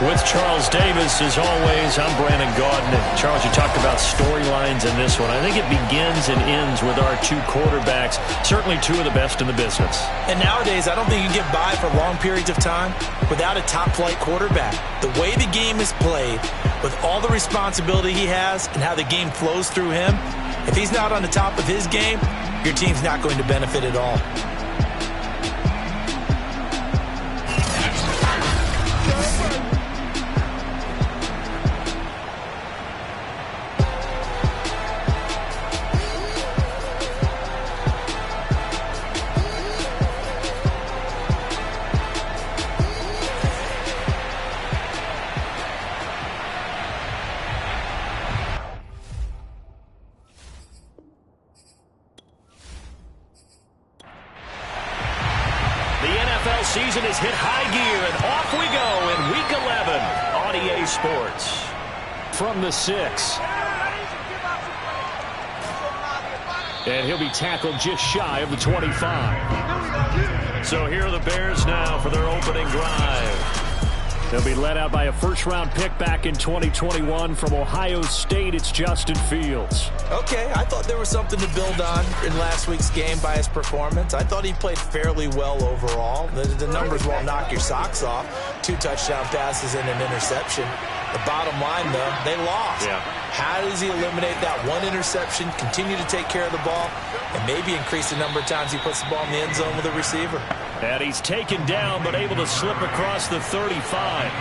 With Charles Davis, as always, I'm Brandon Gaudin. And Charles, you talked about storylines in this one. I think it begins and ends with our two quarterbacks, certainly two of the best in the business. And nowadays, I don't think you can get by for long periods of time without a top-flight quarterback. The way the game is played, with all the responsibility he has and how the game flows through him, if he's not on the top of his game, your team's not going to benefit at all. Season is hit high gear, and off we go in Week 11 on EA Sports. From the 6. And he'll be tackled just shy of the 25. So here are the Bears now for their opening drive. They'll be led out by a first-round pick back in 2021 from Ohio State. It's Justin Fields. Okay, I thought there was something to build on in last week's game by his performance. I thought he played fairly well overall. The numbers won't knock your socks off. 2 touchdown passes and an interception. The bottom line, though, they lost. Yeah. How does he eliminate that one interception, continue to take care of the ball, and maybe increase the number of times he puts the ball in the end zone with a receiver? And he's taken down, but able to slip across the 35.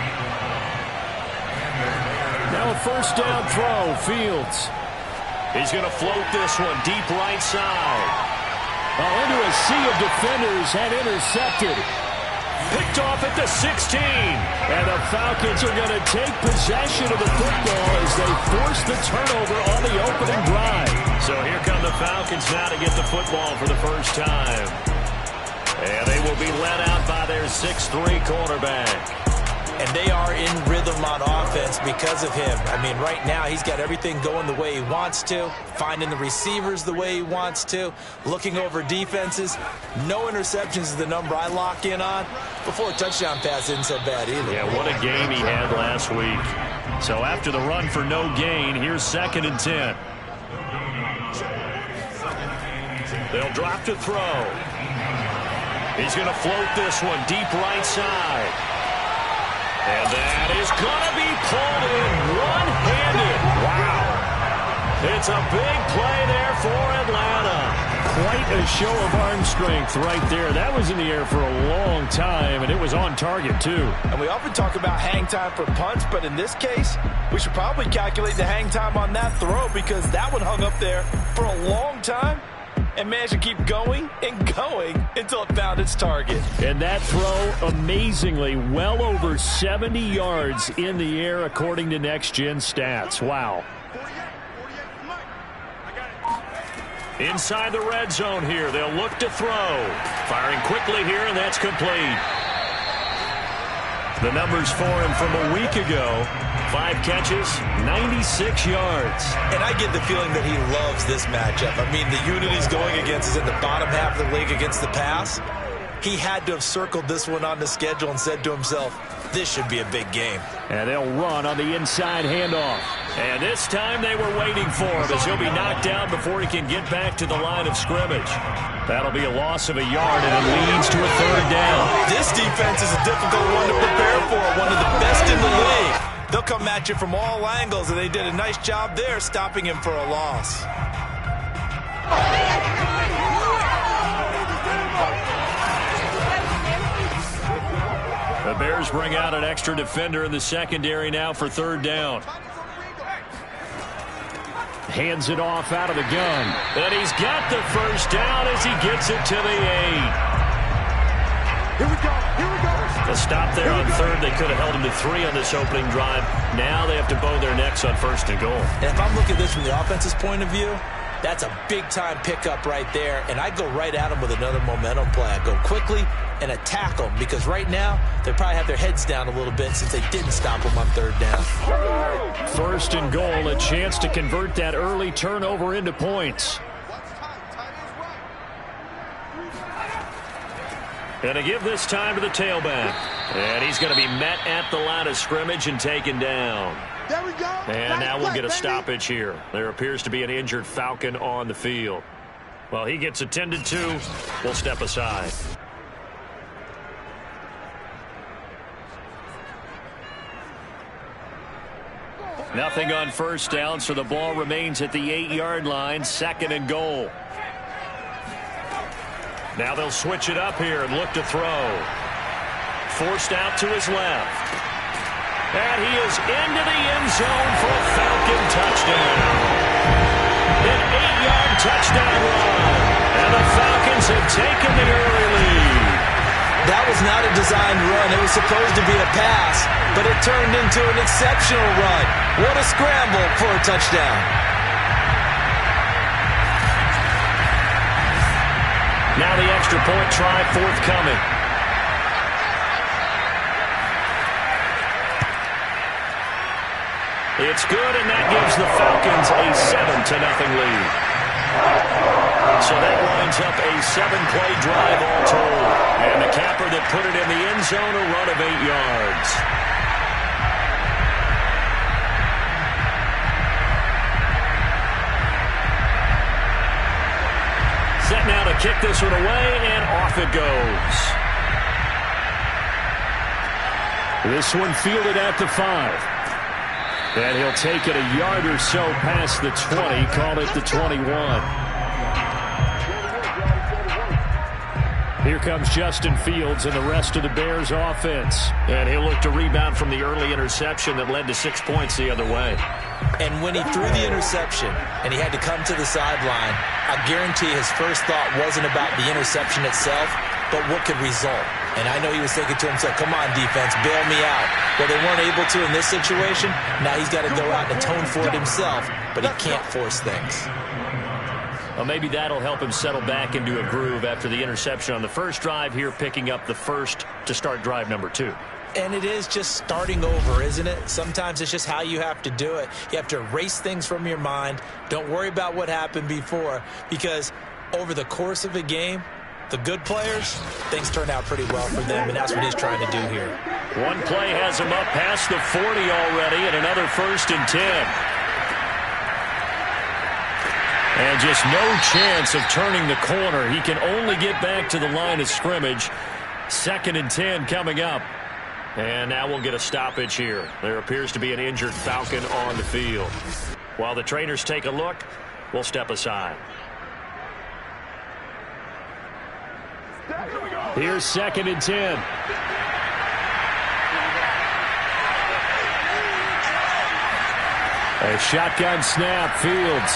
Now a first down throw, Fields. He's going to float this one deep right side. Into a sea of defenders and intercepted. Picked off at the 16. And the Falcons are going to take possession of the football as they force the turnover on the opening drive. So here come the Falcons now to get the football for the first time. And they will be led out by their 6'3" quarterback. And they are in rhythm on offense because of him. I mean, right now he's got everything going the way he wants to, finding the receivers the way he wants to, looking over defenses. No interceptions is the number I lock in on. Before a touchdown pass isn't so bad either. Yeah, what a game he had last week. So after the run for no gain, here's 2nd and 10. They'll drop to throw. He's going to float this one deep right side. And that is going to be pulled in one-handed. Wow. It's a big play there for Atlanta. Quite a show of arm strength right there. That was in the air for a long time, and it was on target, too. And we often talk about hang time for punts, but in this case, we should probably calculate the hang time on that throw because that one hung up there for a long time and managed to keep going and going until it found its target. And that throw, amazingly, well over 70 yards in the air, according to Next Gen Stats. Wow. Inside the red zone here, they'll look to throw. Firing quickly here, and that's complete. The numbers for him from a week ago. 5 catches, 96 yards. And I get the feeling that he loves this matchup. I mean, the unit he's going against is in the bottom half of the league against the pass. He had to have circled this one on the schedule and said to himself, this should be a big game. And they'll run on the inside handoff. And this time they were waiting for him as he'll be knocked down before he can get back to the line of scrimmage. That'll be a loss of a yard, and it leads to a 3rd down. This defense is a difficult one to prepare for, one of the best in the league. They'll come at you from all angles, and they did a nice job there stopping him for a loss. The Bears bring out an extra defender in the secondary now for 3rd down. Hands it off out of the gun. And he's got the first down as he gets it to the 8. Here we go. A stop there on 3rd. They could have held him to 3 on this opening drive. Now they have to bow their necks on 1st and goal. And if I'm looking at this from the offense's point of view, that's a big-time pickup right there. And I go right at him with another momentum play. I go quickly and attack them because right now they probably have their heads down a little bit since they didn't stop him on 3rd down. 1st and goal, a chance to convert that early turnover into points. And to give this time to the tailback. And he's going to be met at the line of scrimmage and taken down. There we go. And now we'll get a stoppage here. There appears to be an injured Falcon on the field. Well, he gets attended to. We'll step aside. Nothing on first down, so the ball remains at the 8-yard line, 2nd and goal. Now they'll switch it up here and look to throw. Forced out to his left. And he is into the end zone for a Falcon touchdown. An 8-yard touchdown run. And the Falcons have taken the early lead. That was not a designed run. It was supposed to be a pass, but it turned into an exceptional run. What a scramble for a touchdown. Now the extra point try forthcoming. It's good, and that gives the Falcons a 7-0 lead. So that lines up a 7-play drive all told. And the capper that put it in the end zone, a run of 8 yards. Set now to kick this one away, and off it goes. This one fielded at the 5. And he'll take it a yard or so past the 20, call it the 21. Here comes Justin Fields and the rest of the Bears offense. And he'll look to rebound from the early interception that led to 6 points the other way. And when he threw the interception and he had to come to the sideline, I guarantee his first thought wasn't about the interception itself, but what could result. And I know he was thinking to himself, come on, defense, bail me out. Well, they weren't able to in this situation. Now he's got to go out and atone for it himself, but he can't force things. Well, maybe that'll help him settle back into a groove after the interception on the first drive here, picking up the first to start drive number 2. And it is just starting over, isn't it? Sometimes it's just how you have to do it. You have to erase things from your mind. Don't worry about what happened before, because over the course of a game, the good players, things turn out pretty well for them, and that's what he's trying to do here. One play has him up past the 40 already, and another 1st and 10. And just no chance of turning the corner. He can only get back to the line of scrimmage. 2nd and 10 coming up. And now we'll get a stoppage here. There appears to be an injured Falcon on the field. While the trainers take a look, we'll step aside. Here's 2nd and 10. A shotgun snap, Fields.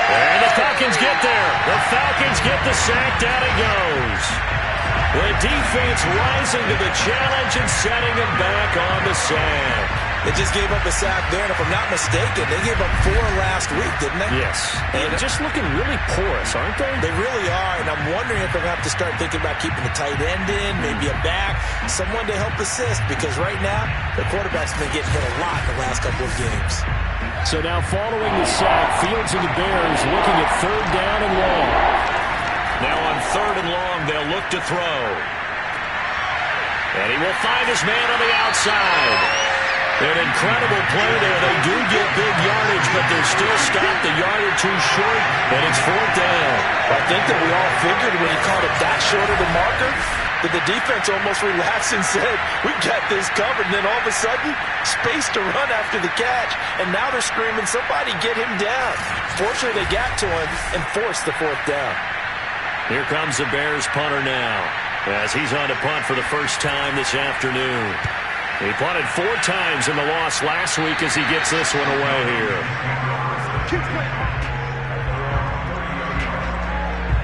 And the Falcons get there. The Falcons get the sack. Down it goes. The defense rising to the challenge and setting them back on the sack. They just gave up a sack there, and if I'm not mistaken, they gave up 4 last week, didn't they? Yes. And just looking really porous, aren't they? They really are, and I'm wondering if they're going to have to start thinking about keeping the tight end in, maybe a back, someone to help assist, because right now, the quarterback's been getting hit a lot the last couple of games. So now following the sack, Fields and the Bears looking at 3rd down and long. Now on 3rd and long, they'll look to throw. And he will find his man on the outside. An incredible play there. They do get big yardage, but they're still stopped a yard or 2 short, and it's 4th down. I think that we all figured when he called it that short of the marker that the defense almost relaxed and said, we got this covered. And then all of a sudden, space to run after the catch. And now they're screaming, somebody get him down. Fortunately, they got to him and forced the 4th down. Here comes the Bears punter now, as he's on to punt for the first time this afternoon. He punted 4 times in the loss last week as he gets this one away here.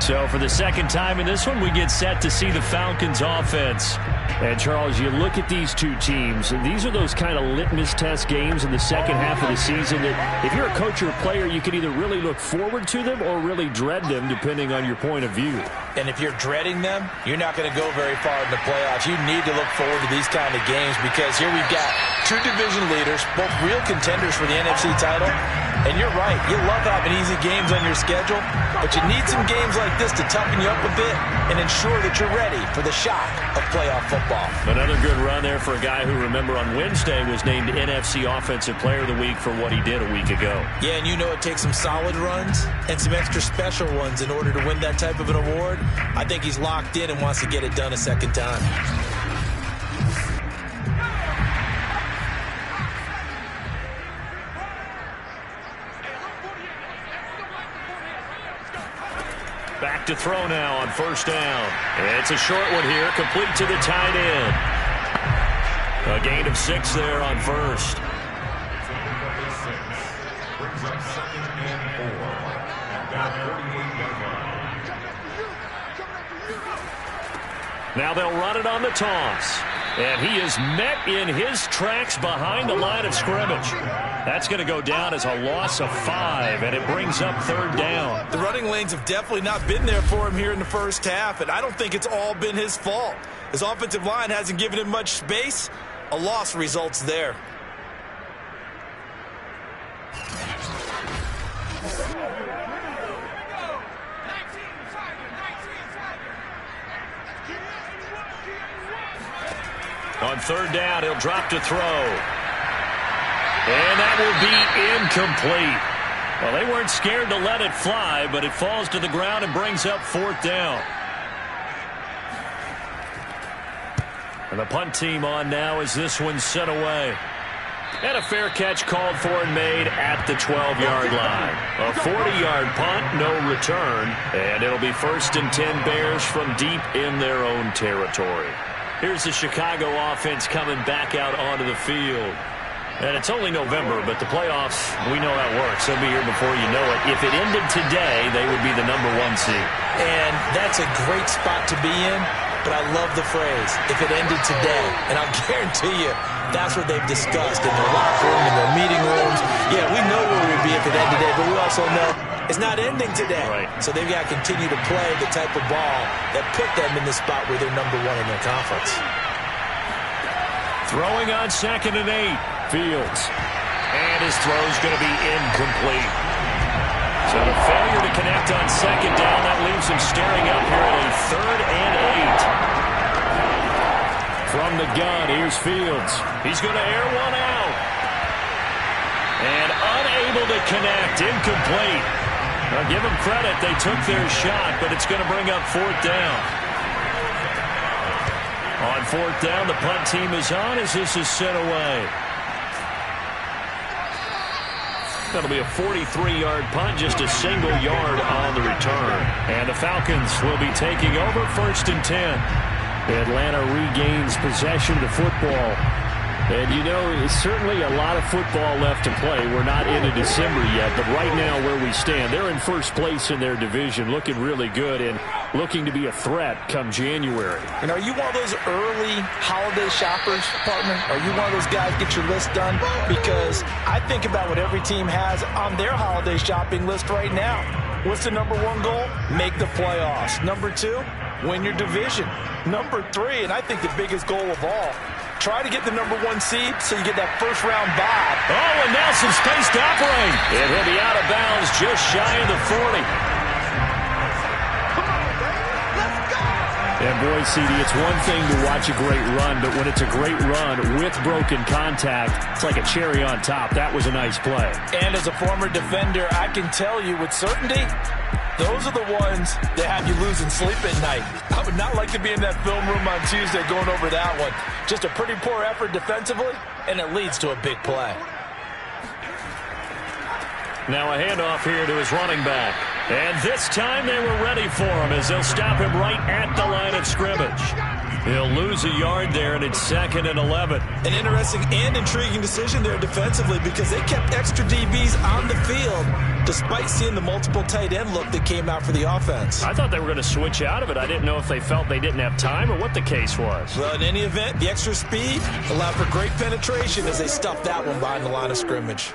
So for the second time in this one, we get set to see the Falcons offense. And Charles, you look at these two teams, and these are those kind of litmus test games in the second half of the season that if you're a coach or a player, you can either really look forward to them or really dread them, depending on your point of view. And if you're dreading them, you're not going to go very far in the playoffs. You need to look forward to these kind of games because here we've got two division leaders, both real contenders for the NFC title. And you're right, you love having easy games on your schedule, but you need some games like this to toughen you up a bit and ensure that you're ready for the shock of playoff football. Another good run there for a guy who, remember, on Wednesday was named NFC Offensive Player of the Week for what he did a week ago. Yeah, and you know it takes some solid runs and some extra special ones in order to win that type of an award. I think he's locked in and wants to get it done a second time. Back to throw now on first down. It's a short one here, complete to the tight end. A gain of 6 there on first. Now they'll run it on the toss. And he is met in his tracks behind the line of scrimmage. That's going to go down as a loss of 5, and it brings up third down. The running lanes have definitely not been there for him here in the first half, and I don't think it's all been his fault. His offensive line hasn't given him much space. A loss results there. On third down, he'll drop to throw. And that will be incomplete. Well, they weren't scared to let it fly, but it falls to the ground and brings up fourth down. And the punt team on now as this one's sent away. And a fair catch called for and made at the 12-yard line. A 40-yard punt, no return. And it'll be 1st and 10 Bears from deep in their own territory. Here's the Chicago offense coming back out onto the field. And it's only November, but the playoffs, we know how it works. They'll be here before you know it. If it ended today, they would be the #1 seed. And that's a great spot to be in, but I love the phrase, if it ended today. And I'll guarantee you, that's what they've discussed in their locker room, in their meeting rooms. Yeah, we know where we'd be if it ended today, but we also know it's not ending today. Right. So they've got to continue to play the type of ball that put them in the spot where they're #1 in their conference. Throwing on 2nd and 8. Fields. And his throw's going to be incomplete. So the failure to connect on 2nd down, that leaves him staring up here at a 3rd and 8. From the gun, here's Fields. He's going to air one out. And unable to connect, incomplete. Now give them credit, they took their shot, but it's going to bring up 4th down. On 4th down, the punt team is on as this is sent away. That'll be a 43-yard punt, just a single yard on the return. And the Falcons will be taking over 1st and 10. Atlanta regains possession of the football. And, you know, it's certainly a lot of football left to play. We're not into December yet, but right now where we stand, they're in first place in their division, looking really good and looking to be a threat come January. And are you one of those early holiday shoppers, partner? Are you one of those guys get your list done? Because I think about what every team has on their holiday shopping list right now. What's the #1 goal? Make the playoffs. #2, win your division. #3, and I think the biggest goal of all, try to get the #1 seed so you get that first-round bye. Oh, and now some space to operate. And he'll be out of bounds just shy of the 40. And boy, CD, it's one thing to watch a great run, but when it's a great run with broken contact, it's like a cherry on top. That was a nice play. And as a former defender, I can tell you with certainty, those are the ones that have you losing sleep at night. I would not like to be in that film room on Tuesday going over that one. Just a pretty poor effort defensively, and it leads to a big play. Now a handoff here to his running back. And this time they were ready for him as they'll stop him right at the line of scrimmage. He'll lose a yard there, and it's 2nd and 11. An interesting and intriguing decision there defensively because they kept extra DBs on the field despite seeing the multiple tight end look that came out for the offense. I thought they were going to switch out of it. I didn't know if they felt they didn't have time or what the case was. Well, in any event, the extra speed allowed for great penetration as they stuffed that one behind the line of scrimmage.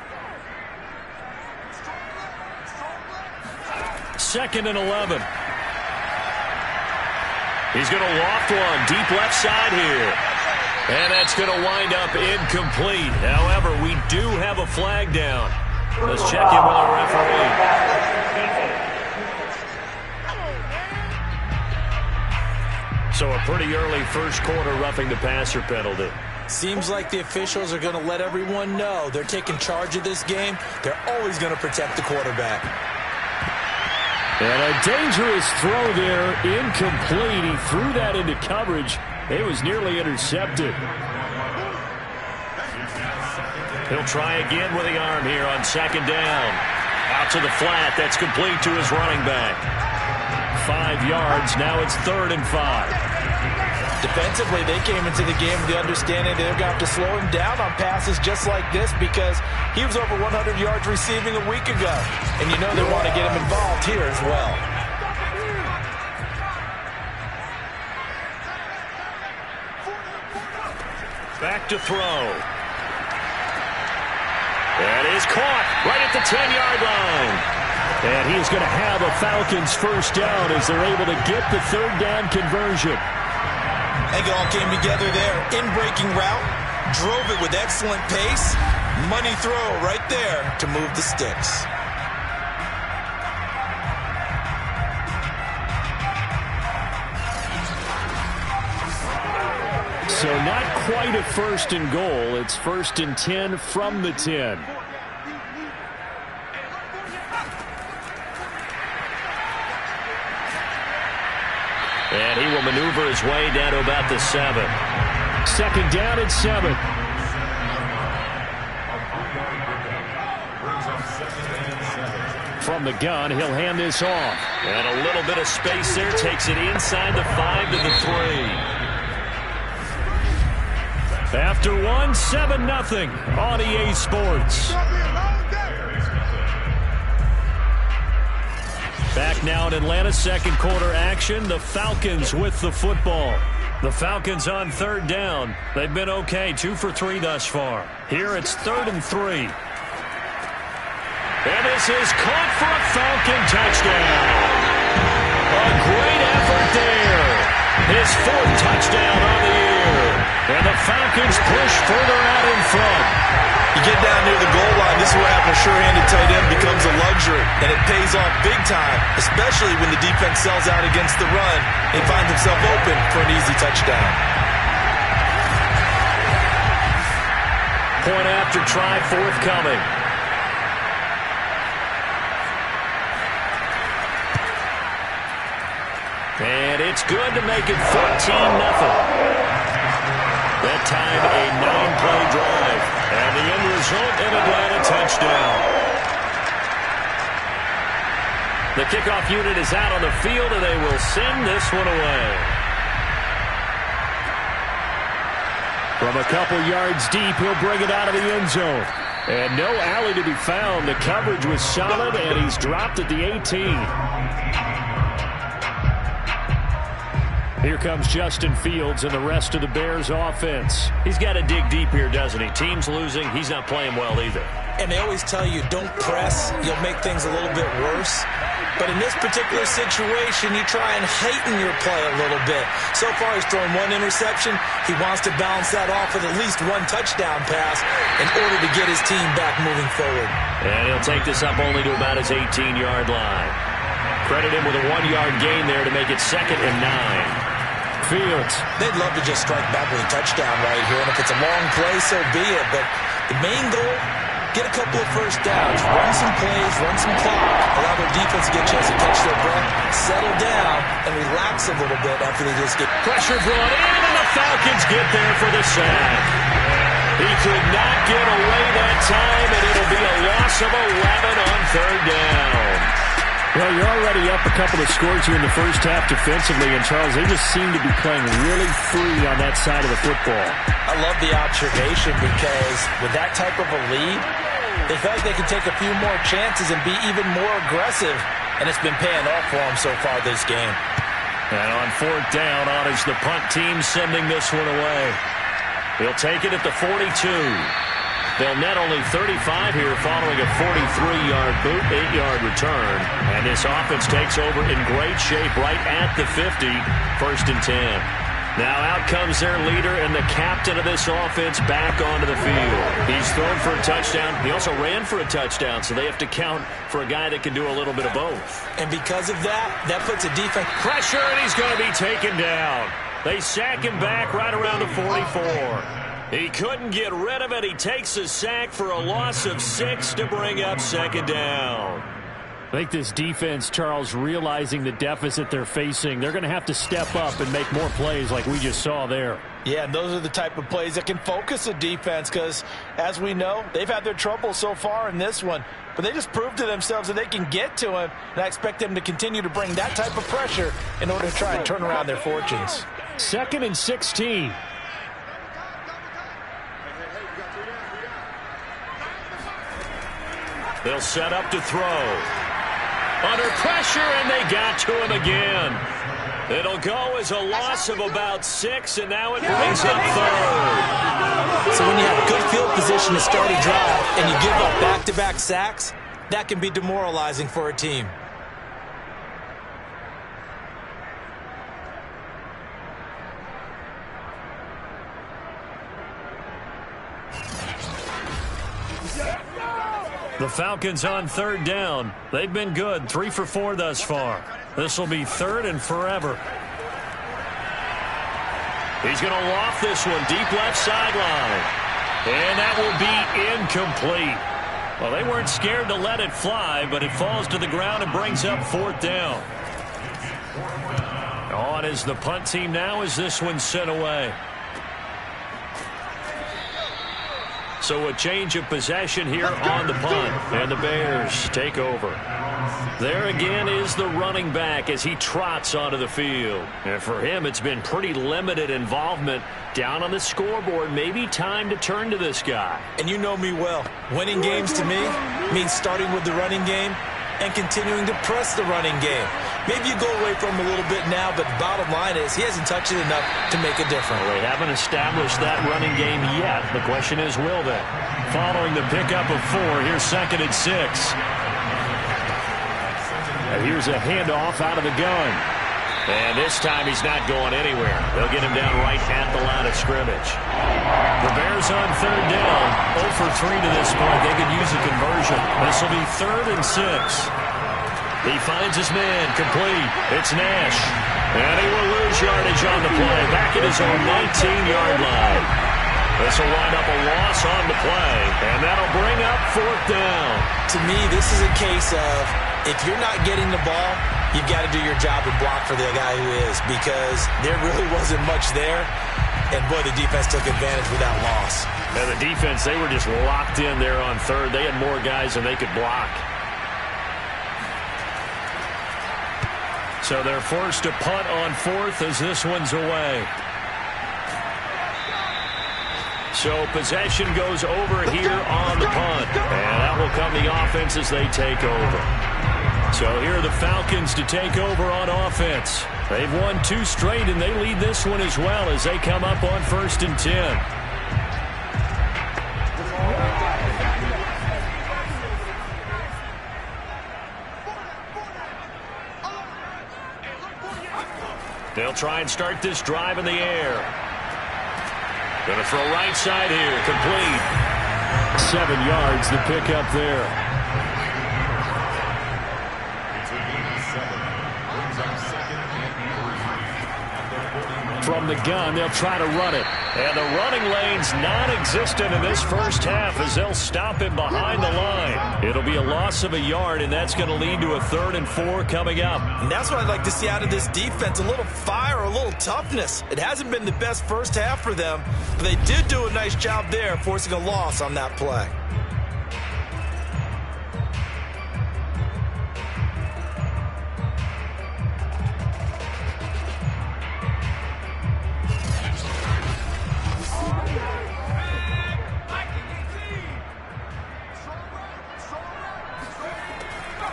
2nd and 11. He's going to loft one deep left side here. And that's going to wind up incomplete. However, we do have a flag down. Let's check in with our referee. So a pretty early first quarter roughing the passer penalty. Seems like the officials are going to let everyone know they're taking charge of this game. They're always going to protect the quarterback. And a dangerous throw there, incomplete. He threw that into coverage. It was nearly intercepted. He'll try again with the arm here on second down. Out to the flat. That's complete to his running back. 5 yards. Now it's 3rd and 5. Defensively, they came into the game with the understanding they're going to have to slow him down on passes just like this because he was over 100 yards receiving a week ago. And you know they want to get him involved here as well. Back to throw. That is caught right at the 10-yard line. And he's going to have a Falcons first down as they're able to get the 3rd down conversion. I think it all came together there. In-breaking route, drove it with excellent pace. Money throw right there to move the sticks. So not quite a 1st and goal. It's 1st and 10 from the 10. And he will maneuver his way down to about the 7. 2nd down and 7. From the gun, he'll hand this off. And a little bit of space there. Takes it inside the 5 to the 3. After 1, 7-0 on EA Sports. Back now in Atlanta, 2nd quarter action. The Falcons with the football. The Falcons on 3rd down. They've been okay, 2 for 3 thus far. Here it's 3rd and 3. And this is caught for a Falcon touchdown. A great effort there. His 4th touchdown on the year. And the Falcons push further out in front. You get down near the goal line, this is what happens. Sure-handed tight end becomes a luxury, and it pays off big time, especially when the defense sells out against the run and finds himself open for an easy touchdown. Point after try forthcoming. And it's good to make it 14-0. That time a 9-play drive. And the end result, an Atlanta touchdown. The kickoff unit is out on the field, and they will send this one away. From a couple yards deep, he'll bring it out of the end zone. And no alley to be found. The coverage was solid, and he's dropped at the 18. Here comes Justin Fields and the rest of the Bears offense. He's got to dig deep here, doesn't he? Team's losing. He's not playing well either. And they always tell you, don't press. You'll make things a little bit worse. But in this particular situation, you try and heighten your play a little bit. So far, he's thrown 1 interception. He wants to balance that off with at least 1 touchdown pass in order to get his team back moving forward. And he'll take this up only to about his 18-yard line. Credit him with a 1-yard gain there to make it 2nd and 9. Fields. They'd love to just strike back with a touchdown right here, and if it's a long play, so be it. But the main goal, get a couple of first downs, run some plays, run some clock, allow their defense to get a chance to catch their breath, settle down, and relax a little bit after they just get pressure brought in, and the Falcons get there for the sack. He could not get away that time, and it'll be a loss of 11 on 3rd down. Well, you're already up a couple of scores here in the first half defensively, and Charles, they just seem to be playing really free on that side of the football. I love the observation because with that type of a lead, they feel like they can take a few more chances and be even more aggressive, and it's been paying off for them so far this game. And on 4th down, on is the punt team sending this one away. He'll take it at the 42. They'll net only 35 here following a 43-yard boot, 8-yard return. And this offense takes over in great shape right at the 50, 1st and 10. Now out comes their leader and the captain of this offense back onto the field. He's thrown for a touchdown. He also ran for a touchdown, so they have to count for a guy that can do a little bit of both. And because of that, that puts a defense pressure, and he's going to be taken down. They sack him back right around the 44. He couldn't get rid of it. He takes a sack for a loss of 6 to bring up second down. I think this defense, Charles, realizing the deficit they're facing, they're going to have to step up and make more plays like we just saw there. Yeah, and those are the type of plays that can focus a defense because, as we know, they've had their trouble so far in this one. But they just proved to themselves that they can get to him, and I expect them to continue to bring that type of pressure in order to try and turn around their fortunes. 2nd and 16. They'll set up to throw. Under pressure, and they got to him again. It'll go as a loss of about 6, and now it brings up 3rd. So when you have good field position to start a drive and you give up back-to-back sacks, that can be demoralizing for a team. The Falcons on 3rd down. They've been good, 3 for 4 thus far. This will be 3rd and forever. He's going to loft this one deep left sideline. And that will be incomplete. Well, they weren't scared to let it fly, but it falls to the ground and brings up 4th down. On is the punt team now as this one's sent away. So a change of possession here on the punt, and the Bears take over. There again is the running back as he trots onto the field. And for him, it's been pretty limited involvement down on the scoreboard. Maybe time to turn to this guy. And you know me well. Winning games to me means starting with the running game and continuing to press the running game. Maybe you go away from him a little bit now, but bottom line is he hasn't touched it enough to make a difference. Well, they haven't established that running game yet. The question is, will they? Following the pickup of 4, here's 2nd and 6. And here's a handoff out of the gun. And this time he's not going anywhere. They'll get him down right at the line of scrimmage. The Bears on 3rd down. 0 for 3 to this point. They could use a conversion. This will be 3rd and 6. He finds his man, complete. It's Nash. And he will lose yardage on the play. Back at his own 19-yard line. This will wind up a loss on the play. And that'll bring up 4th down. To me, this is a case of if you're not getting the ball, you've got to do your job and block for the guy who is, because there really wasn't much there. And, boy, the defense took advantage with that loss. And the defense, they were just locked in there on 3rd. They had more guys than they could block. So they're forced to punt on 4th as this one's away. So possession goes over here on the punt. And that will come the offense as they take over. So here are the Falcons to take over on offense. They've won 2 straight, and they lead this one as well as they come up on 1st and 10. They'll try and start this drive in the air. Going to throw right side here. Complete. 7 yards, the pickup there. From the gun, they'll try to run it. And the running lane's non-existent in this first half as they'll stop him behind the line. It'll be a loss of a yard, and that's going to lead to a 3rd and 4 coming up. And that's what I'd like to see out of this defense, a little fire, a little toughness. It hasn't been the best first half for them, but they did do a nice job there forcing a loss on that play.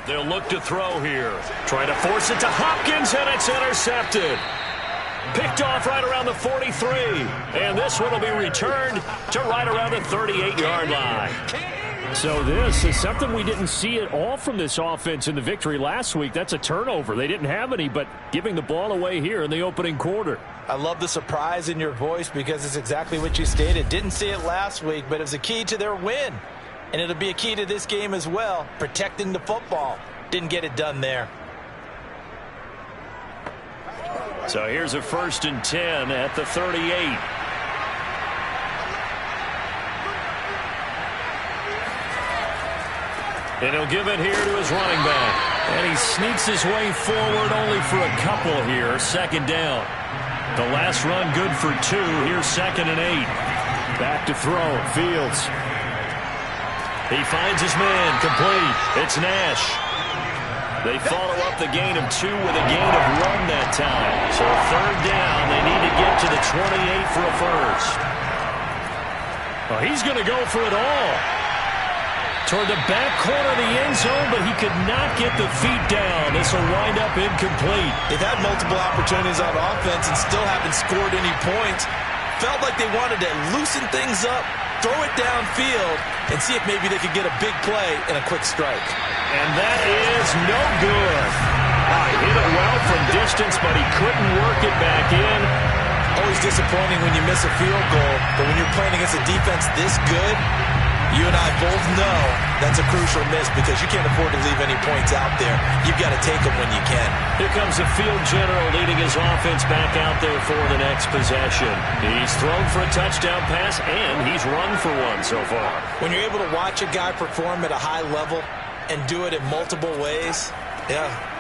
They'll look to throw here. Trying to force it to Hopkins, and it's intercepted. Picked off right around the 43. And this one will be returned to right around the 38-yard line. So this is something we didn't see at all from this offense in the victory last week. That's a turnover. They didn't have any, but giving the ball away here in the opening quarter. I love the surprise in your voice because it's exactly what you stated. Didn't see it last week, but it was a key to their win. And it'll be a key to this game as well, protecting the football. Didn't get it done there. So here's a 1st and 10 at the 38. And he'll give it here to his running back. And he sneaks his way forward only for a couple here. 2nd down. The last run good for 2. Here's 2nd and 8. Back to throw. Fields. He finds his man. Complete. It's Nash. They follow up the gain of 2 with a gain of 1 that time. So 3rd down. They need to get to the 28 for a first. Well, he's going to go for it all. Toward the back corner of the end zone, but he could not get the feet down. This will wind up incomplete. They've had multiple opportunities on offense and still haven't scored any points. Felt like they wanted to loosen things up, throw it downfield, and see if maybe they could get a big play and a quick strike. And that is no good. He hit it well from distance, but he couldn't work it back in. Always disappointing when you miss a field goal, but when you're playing against a defense this good, you and I both know that's a crucial miss because you can't afford to leave any points out there. You've got to take them when you can. Here comes the field general leading his offense back out there for the next possession. He's thrown for a touchdown pass, and he's run for one so far. When you're able to watch a guy perform at a high level and do it in multiple ways,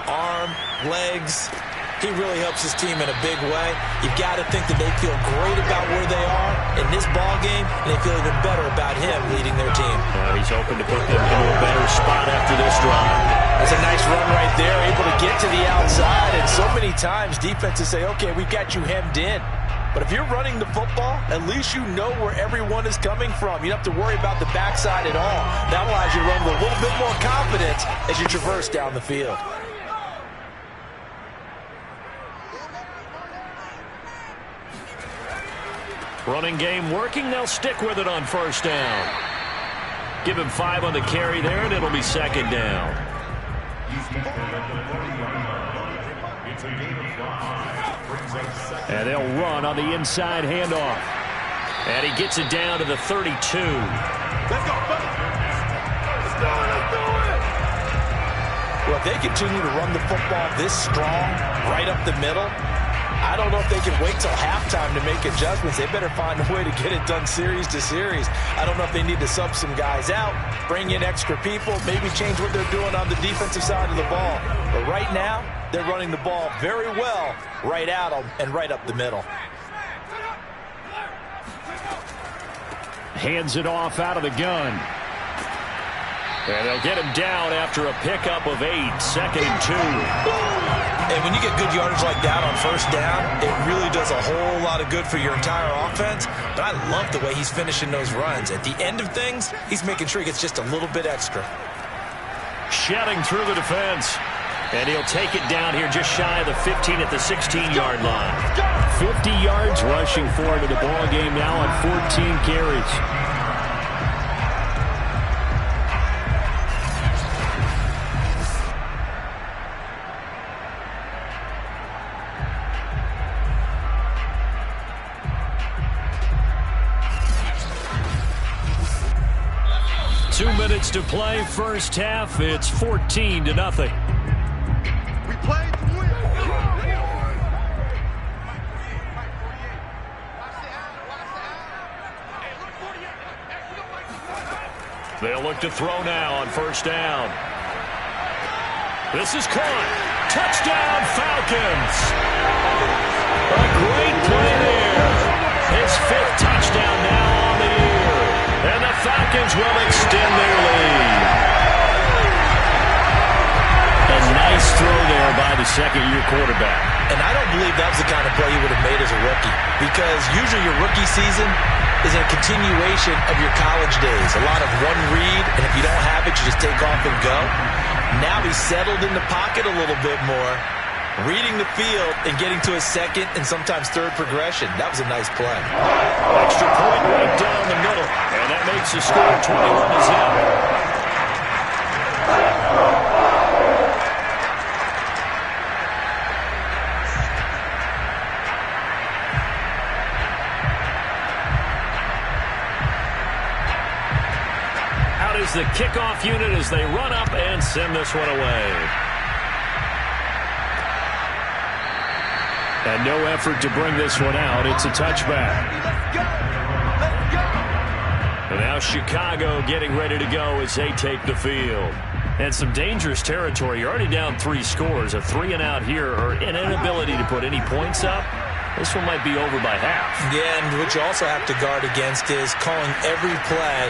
arm, legs, he really helps his team in a big way. You've got to think that they feel great about where they are in this ball game, and they feel even better about him leading their team. He's hoping to put them into a better spot after this drive. That's a nice run right there, able to get to the outside, and so many times defenses say, okay, we've got you hemmed in. But if you're running the football, at least you know where everyone is coming from. You don't have to worry about the backside at all. That allows you to run with a little bit more confidence as you traverse down the field. Running game working. They'll stick with it on 1st down. Give him 5 on the carry there, and it'll be 2nd down. And they'll run on the inside handoff. And he gets it down to the 32. Let's go, buddy. Let's do it. Let's do it. Well, if they continue to run the football this strong, right up the middle, I don't know if they can wait till halftime to make adjustments. They better find a way to get it done series to series. I don't know if they need to sub some guys out, bring in extra people, maybe change what they're doing on the defensive side of the ball. But right now, they're running the ball very well right at them and right up the middle. Hands it off out of the gun. And they'll get him down after a pickup of 8, 2nd and 2. And when you get good yardage like that on 1st down, it really does a whole lot of good for your entire offense. But I love the way he's finishing those runs. At the end of things, he's making sure he gets just a little bit extra. Shedding through the defense. And he'll take it down here just shy of the 15 at the 16-yard line. 50 yards rushing forward to the ball game now on 14 carries. Minutes to play, 1st half. It's 14-0. We played to win. They'll look to throw now on 1st down. This is caught. Touchdown, Falcons. A great play there. His 5th touchdown now on the year. And the Falcons will extend their lead. A nice throw there by the 2nd-year quarterback. And I don't believe that was the kind of play you would have made as a rookie, because usually your rookie season is a continuation of your college days. A lot of one read, and if you don't have it, you just take off and go. Now he's settled in the pocket a little bit more, reading the field and getting to his 2nd and sometimes 3rd progression. That was a nice play. Extra point right down the middle, and that makes the score 21-0. the kickoff unit as they run up and send this one away. And no effort to bring this one out. It's a touchback. And now Chicago getting ready to go as they take the field. And some dangerous territory. You're already down 3 scores. A 3-and-out here or an inability to put any points up. This one might be over by half. Yeah, and what you also have to guard against is calling every play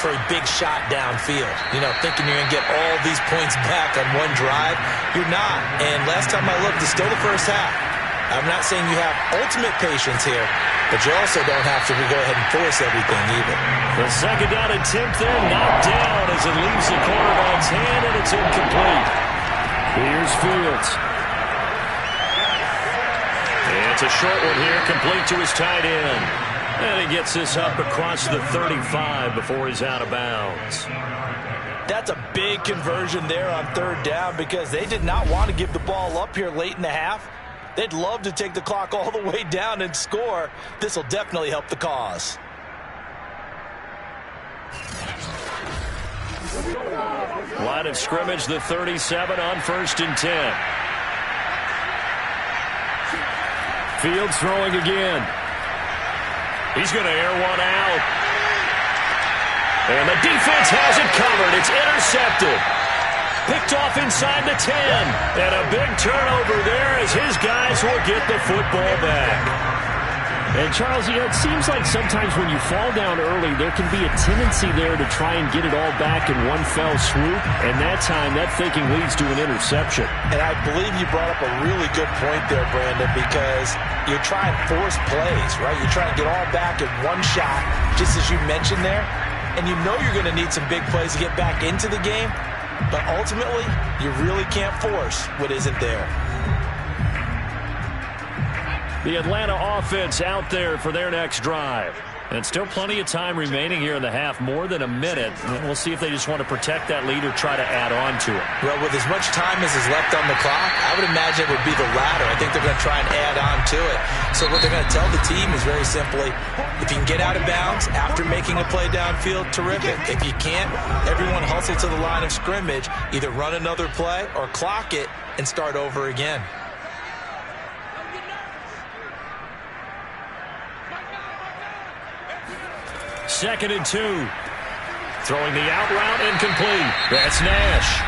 for a big shot downfield. You know, thinking you're going to get all these points back on one drive. You're not. And last time I looked, it's still the first half. I'm not saying you have ultimate patience here, but you also don't have to go ahead and force everything either. The second down attempt there knocked down as it leaves the quarterback's hand, and it's incomplete. Here's Fields. It's a short one here, complete to his tight end. And he gets this up across the 35 before he's out of bounds. That's a big conversion there on third down because they did not want to give the ball up here late in the half. They'd love to take the clock all the way down and score. This will definitely help the cause. Line of scrimmage, the 37 on 1st and 10. Fields throwing again. He's going to air one out. And the defense has it covered. It's intercepted. Picked off inside the 10. And a big turnover there as his guys will get the football back. And, Charles, you know, it seems like sometimes when you fall down early, there can be a tendency there to try and get it all back in one fell swoop. And that time, that thinking leads to an interception. And I believe you brought up a really good point there, Brandon, because you're trying to force plays, right? You're trying to get all back in one shot, just as you mentioned there. And you know you're going to need some big plays to get back into the game. But ultimately, you really can't force what isn't there. The Atlanta offense out there for their next drive. And still plenty of time remaining here in the half, more than a minute. And we'll see if they just want to protect that lead or try to add on to it. Well, with as much time as is left on the clock, I would imagine it would be the latter. I think they're going to try and add on to it. So what they're going to tell the team is very simply, if you can get out of bounds after making a play downfield, terrific. If you can't, everyone hustle to the line of scrimmage, either run another play or clock it and start over again. Second and 2. Throwing the out route, incomplete. That's Nash.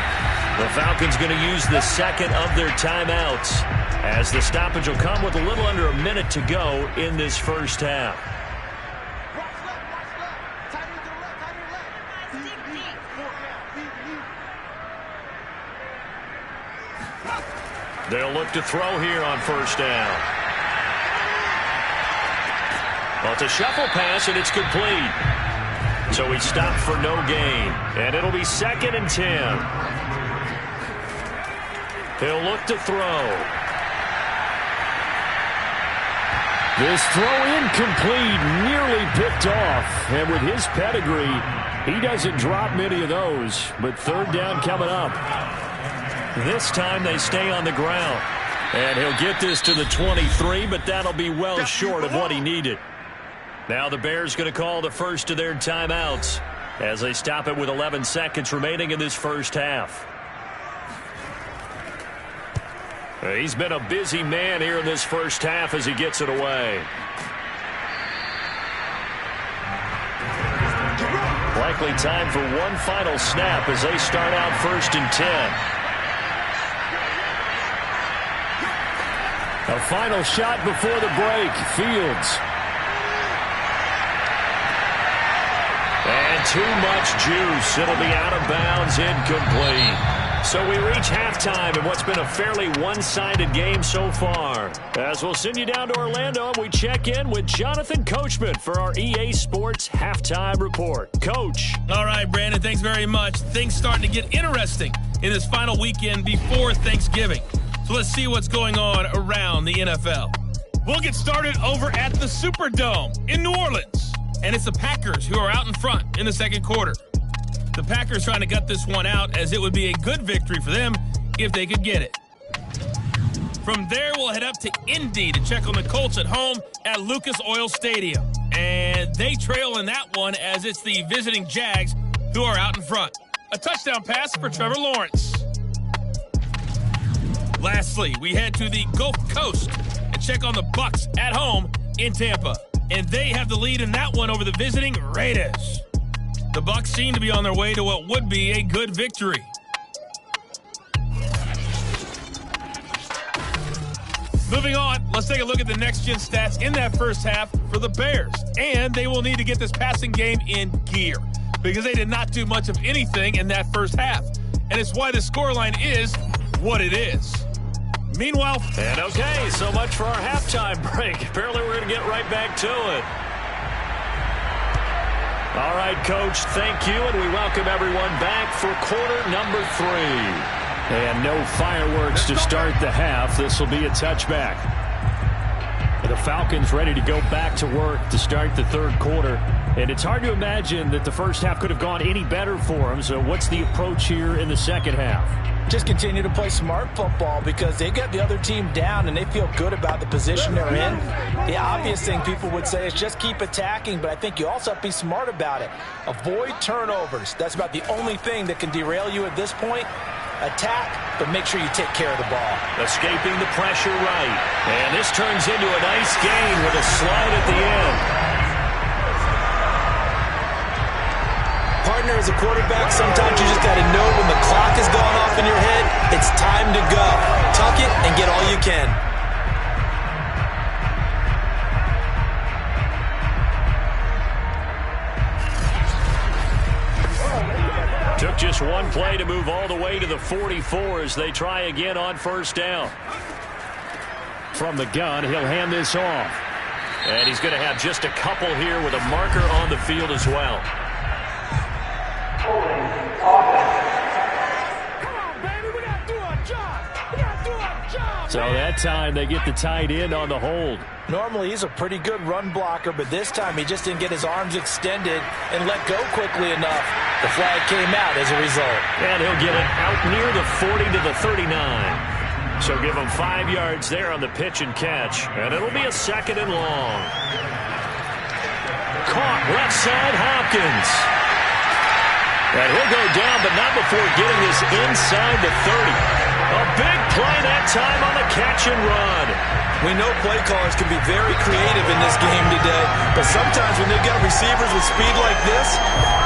The Falcons going to use the second of their timeouts as the stoppage will come with a little under a minute to go in this first half. They'll look to throw here on first down. Well, it's a shuffle pass, and it's complete. So he stopped for no gain. And it'll be 2nd and 10. He'll look to throw. This throw incomplete, nearly picked off. And with his pedigree, he doesn't drop many of those. But third down coming up. This time they stay on the ground. And he'll get this to the 23, but that'll be well short of what he needed. Now the Bears going to call the first of their timeouts as they stop it with 11 seconds remaining in this first half. He's been a busy man here in this first half as he gets it away. Likely time for one final snap as they start out 1st and 10. A final shot before the break. Fields. And too much juice. It'll be out of bounds, incomplete. So we reach halftime in what's been a fairly one-sided game so far. As we'll send you down to Orlando, and we check in with Jonathan Coachman for our EA Sports Halftime Report. Coach. All right, Brandon, thanks very much. Things starting to get interesting in this final weekend before Thanksgiving. So let's see what's going on around the NFL. We'll get started over at the Superdome in New Orleans. And it's the Packers who are out in front in the second quarter. The Packers trying to gut this one out as it would be a good victory for them if they could get it. From there, we'll head up to Indy to check on the Colts at home at Lucas Oil Stadium. And they trail in that one as it's the visiting Jags who are out in front. A touchdown pass for Trevor Lawrence. Lastly, we head to the Gulf Coast and check on the Bucs at home in Tampa. And they have the lead in that one over the visiting Raiders. The Bucs seem to be on their way to what would be a good victory. Moving on, let's take a look at the next-gen stats in that first half for the Bears. And they will need to get this passing game in gear because they did not do much of anything in that first half. And it's why the scoreline is what it is. Meanwhile, and okay, so much for our halftime break. Apparently we're going to get right back to it. All right, Coach, thank you, and we welcome everyone back for quarter number 3. And no fireworks to start the half. This will be a touchback. The Falcons ready to go back to work to start the third quarter. And it's hard to imagine that the first half could have gone any better for them. So what's the approach here in the second half? Just continue to play smart football because they got the other team down and they feel good about the position they're in. The obvious thing people would say is just keep attacking, but I think you also have to be smart about it. Avoid turnovers. That's about the only thing that can derail you at this point. Attack, but make sure you take care of the ball. Escaping the pressure right. And this turns into a nice gain with a slide at the end. Partner, as a quarterback, sometimes you just got to know when the clock is going off in your head, it's time to go. Tuck it and get all you can. Took just one play to move all the way to the 44 as they try again on first down. From the gun, he'll hand this off. And he's going to have just a couple here with a marker on the field as well. So that time they get the tight end on the hold. Normally he's a pretty good run blocker, but this time he just didn't get his arms extended and let go quickly enough. The flag came out as a result. And he'll get it out near the 40 to the 39. So give him 5 yards there on the pitch and catch. And it'll be a second and long. Caught left side Hopkins. And he'll go down, but not before getting this inside the 30. A big play that time on the catch and run. We know play callers can be very creative in this game today, but sometimes when they've got receivers with speed like this,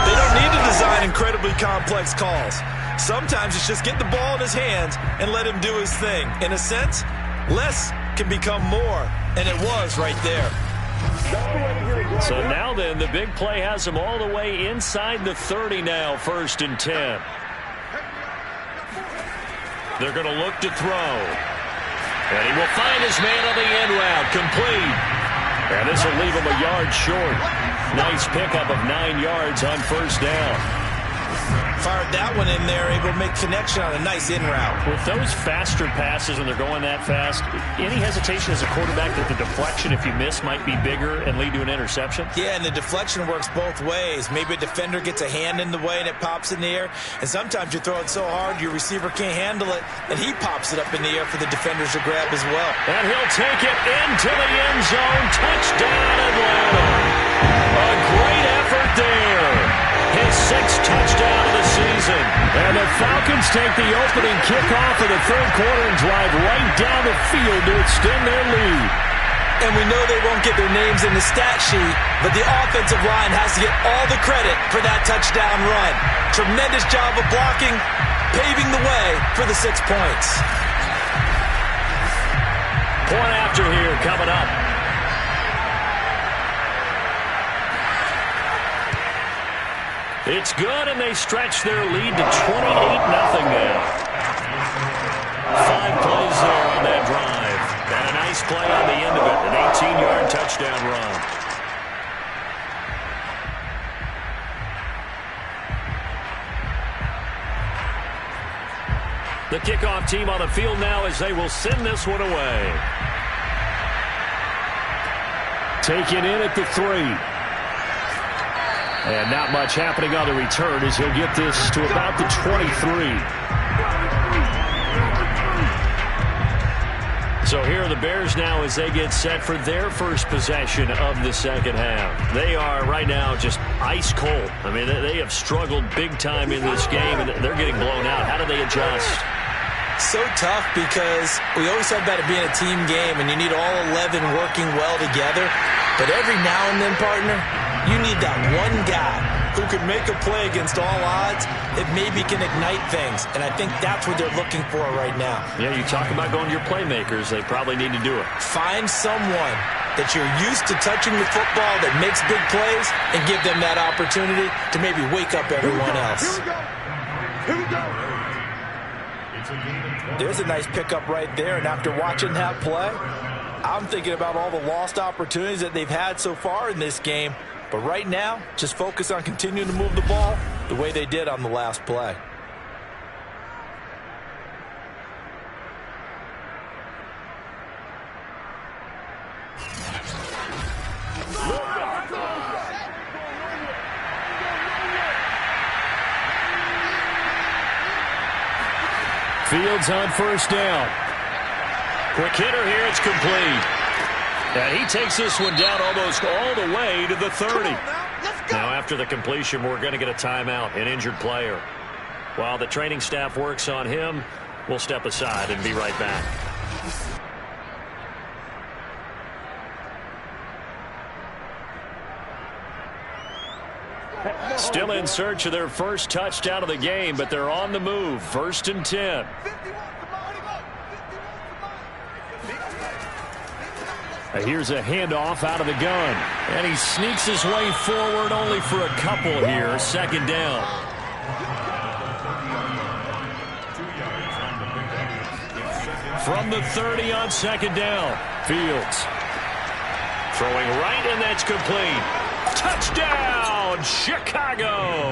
they don't need to design incredibly complex calls. Sometimes it's just get the ball in his hands and let him do his thing. In a sense, less can become more, and it was right there. So now then, the big play has him all the way inside the 30 now, 1st and 10. They're going to look to throw. And he will find his man on the end route, complete. And this will leave him a yard short. Nice pickup of 9 yards on first down. Fired that one in there, able to make connection on a nice in route. With those faster passes when they're going that fast, any hesitation as a quarterback that the deflection, if you miss, might be bigger and lead to an interception? Yeah, and the deflection works both ways. Maybe a defender gets a hand in the way and it pops in the air. And sometimes you throw it so hard your receiver can't handle it, and he pops it up in the air for the defenders to grab as well. And he'll take it into the end zone. Touchdown, Atlanta. A great effort there. His 6th touchdown of the season. And the Falcons take the opening kickoff of the third quarter and drive right down the field to extend their lead. And we know they won't get their names in the stat sheet, but the offensive line has to get all the credit for that touchdown run. Tremendous job of blocking, paving the way for the 6 points. Point after here coming up. It's good, and they stretch their lead to 28-0 now. 5 plays there on that drive. And a nice play on the end of it, an 18-yard touchdown run. The kickoff team on the field now as they will send this one away. Taken in at the 3. And not much happening on the return as he'll get this to about the 23. So here are the Bears now as they get set for their first possession of the second half. They are right now just ice cold. I mean, they have struggled big time in this game, and they're getting blown out. How do they adjust? So tough because we always talk about it being a team game, and you need all 11 working well together. But every now and then, partner, you need that one guy who can make a play against all odds that maybe can ignite things. And I think that's what they're looking for right now. Yeah, you talk about going to your playmakers. They probably need to do it. Find someone that you're used to touching the football that makes big plays and give them that opportunity to maybe wake up everyone else. Here we go. There's a nice pickup right there, and after watching that play, I'm thinking about all the lost opportunities that they've had so far in this game. But right now, just focus on continuing to move the ball the way they did on the last play. Fields on first down. Quick hitter here. It's complete. And he takes this one down almost all the way to the 30. Now after the completion, we're going to get a timeout, an injured player. While the training staff works on him, we'll step aside and be right back. Still in search of their first touchdown of the game, but they're on the move. 1st and 10. Here's a handoff out of the gun. And he sneaks his way forward only for a couple here. 2nd down. From the 30 on 2nd down. Fields. Throwing right, and that's complete. Touchdown, Chicago!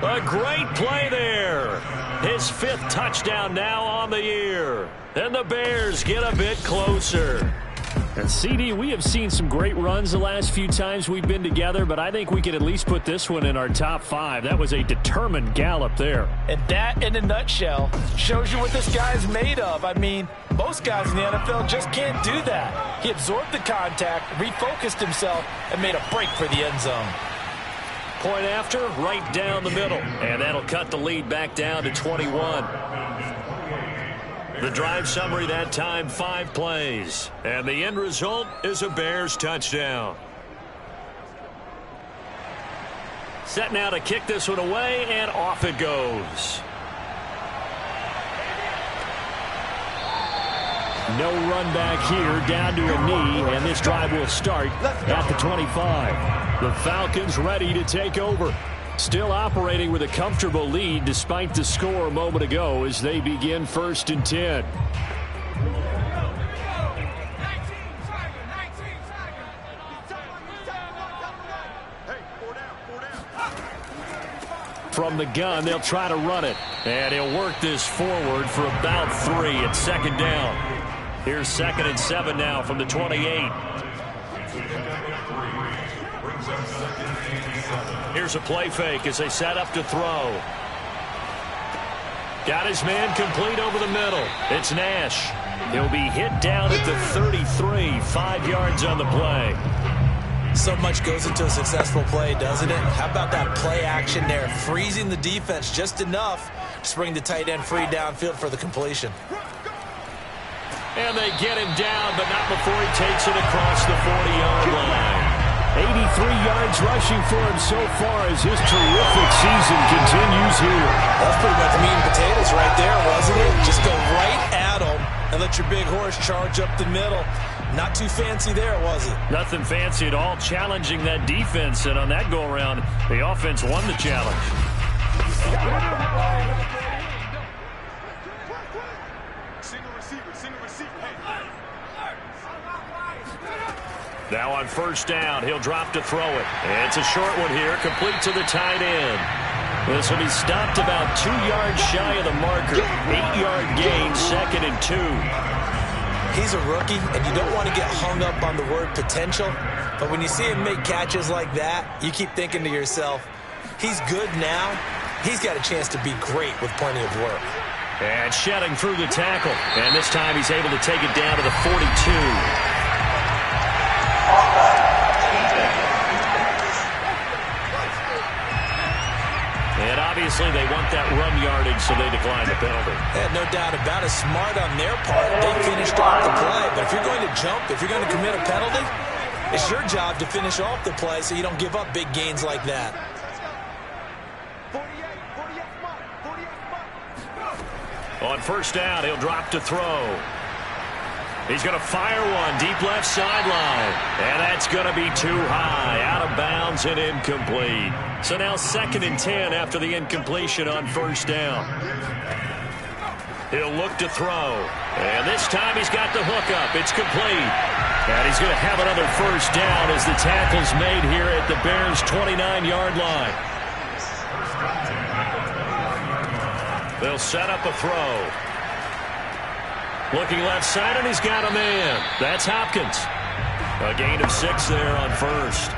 A great play there. His 5th touchdown now on the year. And the Bears get a bit closer. And CD, we have seen some great runs the last few times we've been together, but I think we can at least put this one in our top 5. That was a determined gallop there. And that, in a nutshell, shows you what this guy's made of. I mean, most guys in the NFL just can't do that. He absorbed the contact, refocused himself, and made a break for the end zone. Point after, right down the middle. And that'll cut the lead back down to 21. The drive summary that time, 5 plays. And the end result is a Bears touchdown. Set now to kick this one away, and off it goes. No run back here, down to a knee, and this drive will start at the 25. The Falcons ready to take over. Still operating with a comfortable lead despite the score a moment ago as they begin 1st and 10. From the gun, they'll try to run it. And he'll work this forward for about 3 at 2nd down. Here's 2nd and 7 now from the 28. Here's a play fake as they set up to throw. Got his man complete over the middle. It's Nash. He'll be hit down at the 33, 5 yards on the play. So much goes into a successful play, doesn't it? How about that play action there, freezing the defense just enough to bring the tight end free downfield for the completion. And they get him down, but not before he takes it across the 40-yard line. 83 yards rushing for him so far as his terrific season continues here. That's pretty much meat and potatoes right there, wasn't it? Just go right at him and let your big horse charge up the middle. Not too fancy there, was it? Nothing fancy at all, challenging that defense, and on that go-around, the offense won the challenge. Now on 1st down, he'll drop to throw it. It's a short one here, complete to the tight end. This will be stopped about 2 yards shy of the marker. 8-yard gain, 2nd and 2. He's a rookie, and you don't want to get hung up on the word potential. But when you see him make catches like that, you keep thinking to yourself, he's good now. He's got a chance to be great with plenty of work. And shedding through the tackle. And this time he's able to take it down to the 42. And obviously they want that run yardage, so they decline the penalty. No doubt about it. Smart on their part. They finished off the play. But if you're going to jump, if you're going to commit a penalty, it's your job to finish off the play so you don't give up big gains like that. On first down, he'll drop to throw. He's going to fire one deep left sideline. And that's going to be too high. Out of bounds and incomplete. So now 2nd and 10 after the incompletion on first down. He'll look to throw. And this time he's got the hook up. It's complete. And he's going to have another first down as the tackle's made here at the Bears' 29-yard line. They'll set up a throw. Looking left side, and he's got a man. That's Hopkins. A gain of 6 there on first.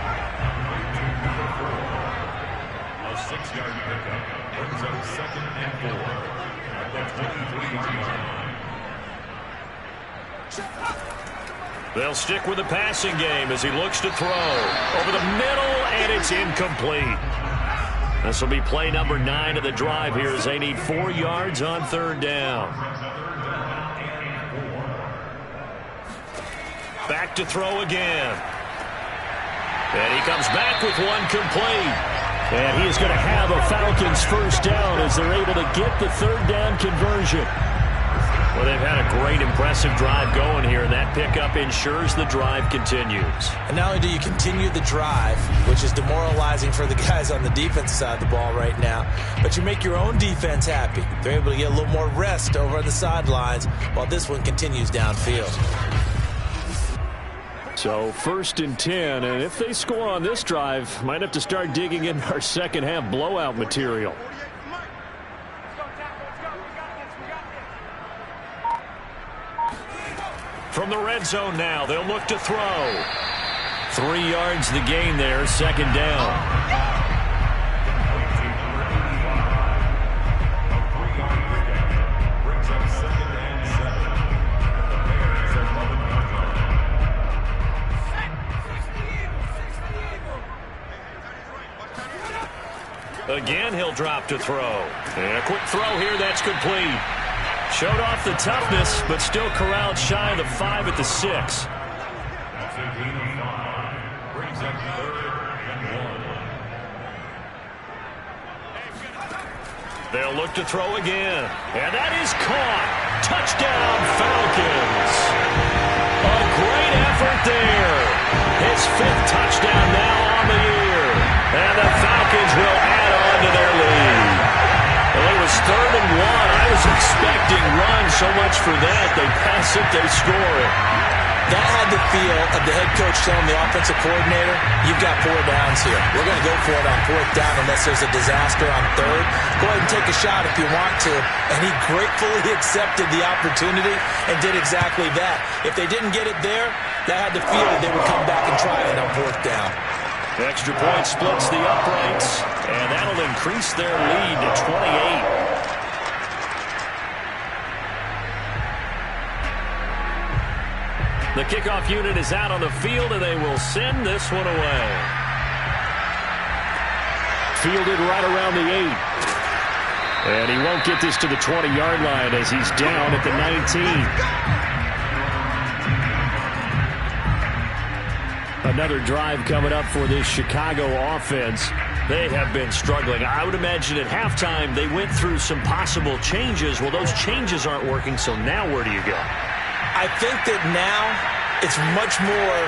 A 6-yard pickup brings up 2nd and 4 at the 23-yard line. They'll stick with the passing game as he looks to throw. Over the middle, and it's incomplete. This will be play number 9 of the drive here as they need 4 yards on third down. Back to throw again. And he comes back with one complete. And he is going to have a Falcons first down as they're able to get the third down conversion. Well, they've had a great, impressive drive going here, and that pickup ensures the drive continues. And not only do you continue the drive, which is demoralizing for the guys on the defensive side of the ball right now, but you make your own defense happy. They're able to get a little more rest over on the sidelines while this one continues downfield. So 1st and 10, and if they score on this drive, might have to start digging in our second half blowout material. From the red zone now, they'll look to throw. 3 yards the gain there, 2nd down. Again, he'll drop to throw. And a quick throw here, that's complete. Showed off the toughness, but still corralled shy of the 5 at the 6. That's a gain of 5. Brings up 3rd and 1. They'll look to throw again. And that is caught. Touchdown, Falcons. A great effort there. His 5th touchdown now on the year. And the Falcons will add on to their lead. Well, it was 3rd and 1. I was expecting run so much for that. They pass it, they score it. That had the feel of the head coach telling the offensive coordinator, you've got 4 downs here. We're going to go for it on 4th down unless there's a disaster on 3rd. Go ahead and take a shot if you want to. And he gratefully accepted the opportunity and did exactly that. If they didn't get it there, that had the feel that they would come back and try it on 4th down. The extra point splits the uprights, and that'll increase their lead to 28. The kickoff unit is out on the field, and they will send this one away. Fielded right around the 8. And he won't get this to the 20-yard line as he's down at the 19. Another drive coming up for this Chicago offense. They have been struggling. I would imagine at halftime they went through some possible changes. Well, those changes aren't working, so now where do you go? I think that now it's much more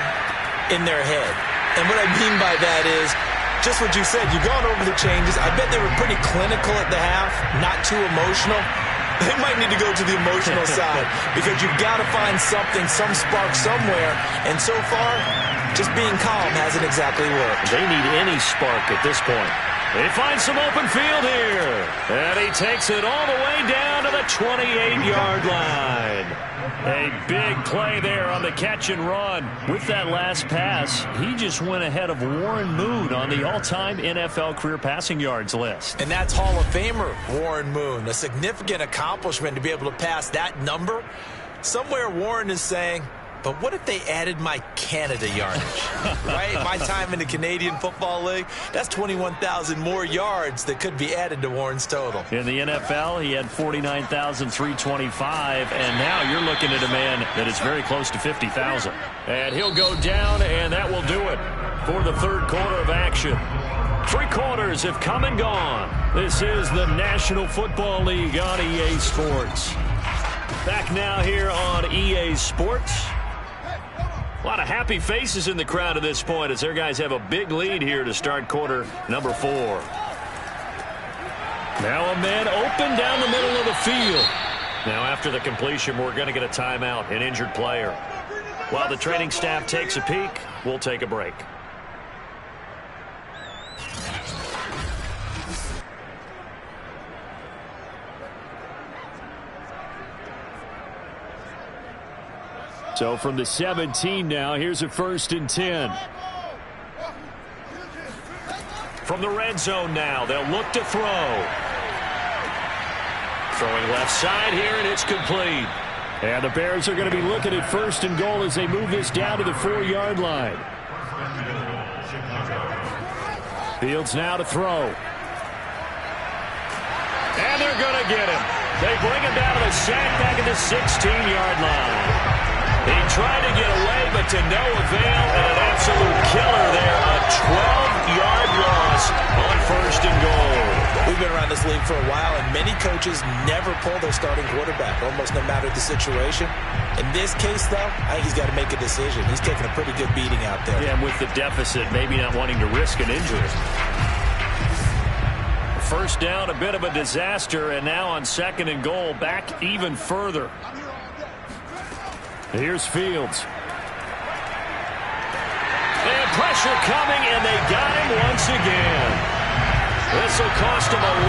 in their head. And what I mean by that is just what you said. You've gone over the changes. I bet they were pretty clinical at the half, not too emotional. They might need to go to the emotional side because you've got to find something, some spark somewhere. And so far, just being calm hasn't exactly worked. They need any spark at this point. They find some open field here. And he takes it all the way down to the 28-yard line. A big play there on the catch and run. With that last pass, he just went ahead of Warren Moon on the all-time NFL career passing yards list. And that's Hall of Famer Warren Moon. A significant accomplishment to be able to pass that number. Somewhere Warren is saying, but what if they added my Canada yardage, right? My time in the Canadian Football League, that's 21,000 more yards that could be added to Warren's total. In the NFL, he had 49,325, and now you're looking at a man that is very close to 50,000. And he'll go down, and that will do it for the third quarter of action. 3 quarters have come and gone. This is the National Football League on EA Sports. Back now here on EA Sports. A lot of happy faces in the crowd at this point as their guys have a big lead here to start quarter number 4. Now a man open down the middle of the field. Now after the completion, we're going to get a timeout, an injured player. While the training staff takes a peek, we'll take a break. So from the 17 now, here's a 1st and 10. From the red zone now, they'll look to throw. Throwing left side here, and it's complete. And the Bears are going to be looking at 1st and goal as they move this down to the 4-yard line. Fields now to throw. And they're going to get him. They bring him down to the sack back at the 16-yard line. He tried to get away, but to no avail, and an absolute killer there. A 12-yard loss on 1st and goal. We've been around this league for a while, and many coaches never pull their starting quarterback, almost no matter the situation. In this case, though, I think he's got to make a decision. He's taking a pretty good beating out there. Yeah, and with the deficit, maybe not wanting to risk an injury. First down, a bit of a disaster, and now on 2nd and goal, back even further. Here's Fields. And pressure coming, and they got him once again. This will cost him 11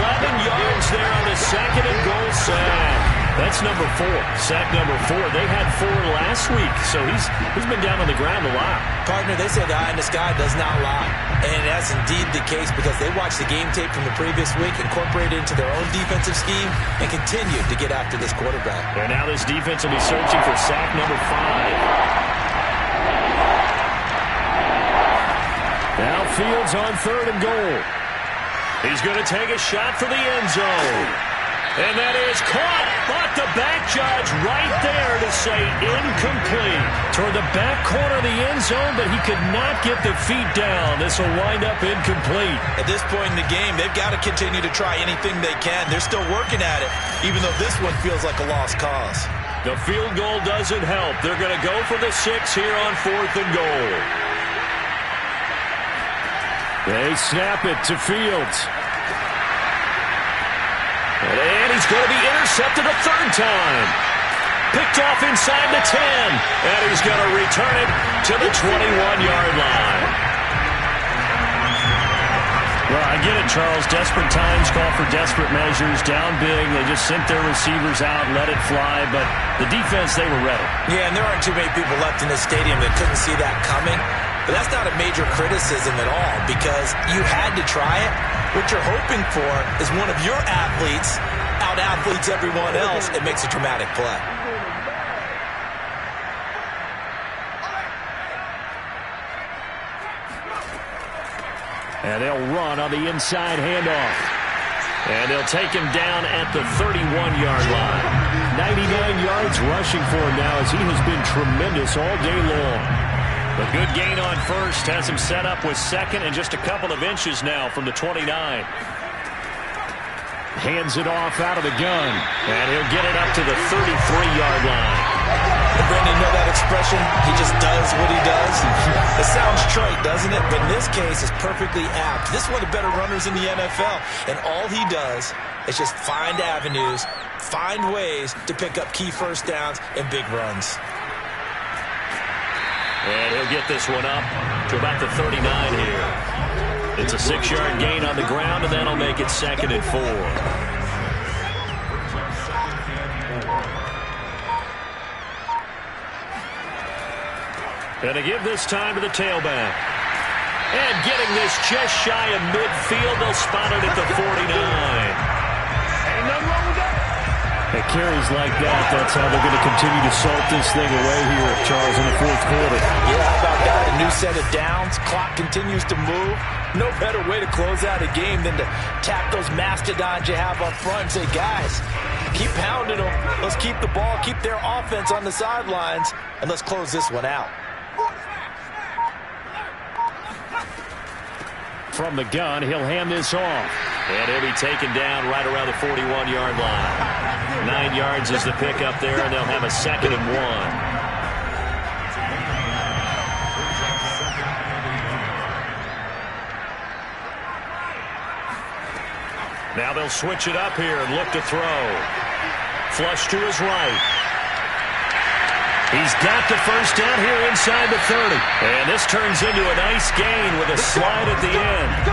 yards there on the 2nd and goal sack. That's number 4. Sack number 4. They had 4 last week, so he's been down on the ground a lot. Partner, they say the eye in the sky does not lie. And that's indeed the case because they watched the game tape from the previous week, incorporated it into their own defensive scheme, and continued to get after this quarterback. And now this defense will be searching for sack number 5. Now Fields on 3rd and goal. He's going to take a shot for the end zone. And that is caught, but the back judge right there to say incomplete. Toward the back corner of the end zone, but he could not get the feet down. This will wind up incomplete. At this point in the game, they've got to continue to try anything they can. They're still working at it, even though this one feels like a lost cause. The field goal doesn't help. They're going to go for the 6 here on 4th and goal. They snap it to Fields. And he's going to be intercepted a 3rd time. Picked off inside the 10. And he's going to return it to the 21-yard line. Well, I get it, Charles. Desperate times call for desperate measures. Down big. They just sent their receivers out, let it fly. But the defense, they were ready. Yeah, and there aren't too many people left in this stadium that couldn't see that coming. But that's not a major criticism at all because you had to try it. What you're hoping for is one of your athletes out-athletes everyone else and makes a dramatic play. And they'll run on the inside handoff. And they'll take him down at the 31-yard line. 99 yards rushing for him now as he has been tremendous all day long. A good gain on 1st has him set up with 2nd and just a couple of inches now from the 29. Hands it off out of the gun. And he'll get it up to the 33-yard line. And Brandon, you know that expression? He just does what he does. It sounds trite, doesn't it? But in this case, it's perfectly apt. This is one of the better runners in the NFL. And all he does is just find avenues, find ways to pick up key 1st downs and big runs. And he'll get this one up to about the 39 here. It's a 6-yard gain on the ground, and that'll make it 2nd and 4. 2nd And to give this time to the tailback. And getting this just shy of midfield. They'll spot it at the 49. Ain't nothing wrong with that. At carries like that, that's how they're going to continue to salt this thing away here, Charles, in the fourth quarter. Yeah, how about that? A new set of downs. Clock continues to move. No better way to close out a game than to tap those mastodons you have up front and say, guys, keep pounding them. Let's keep the ball, keep their offense on the sidelines, and let's close this one out. From the gun, he'll hand this off. And he'll be taken down right around the 41-yard line. 9 yards is the pickup there, and they'll have a 2nd and 1. Now they'll switch it up here and look to throw. Flush to his right. He's got the first down here inside the 30. And this turns into a nice gain with a slide at the end.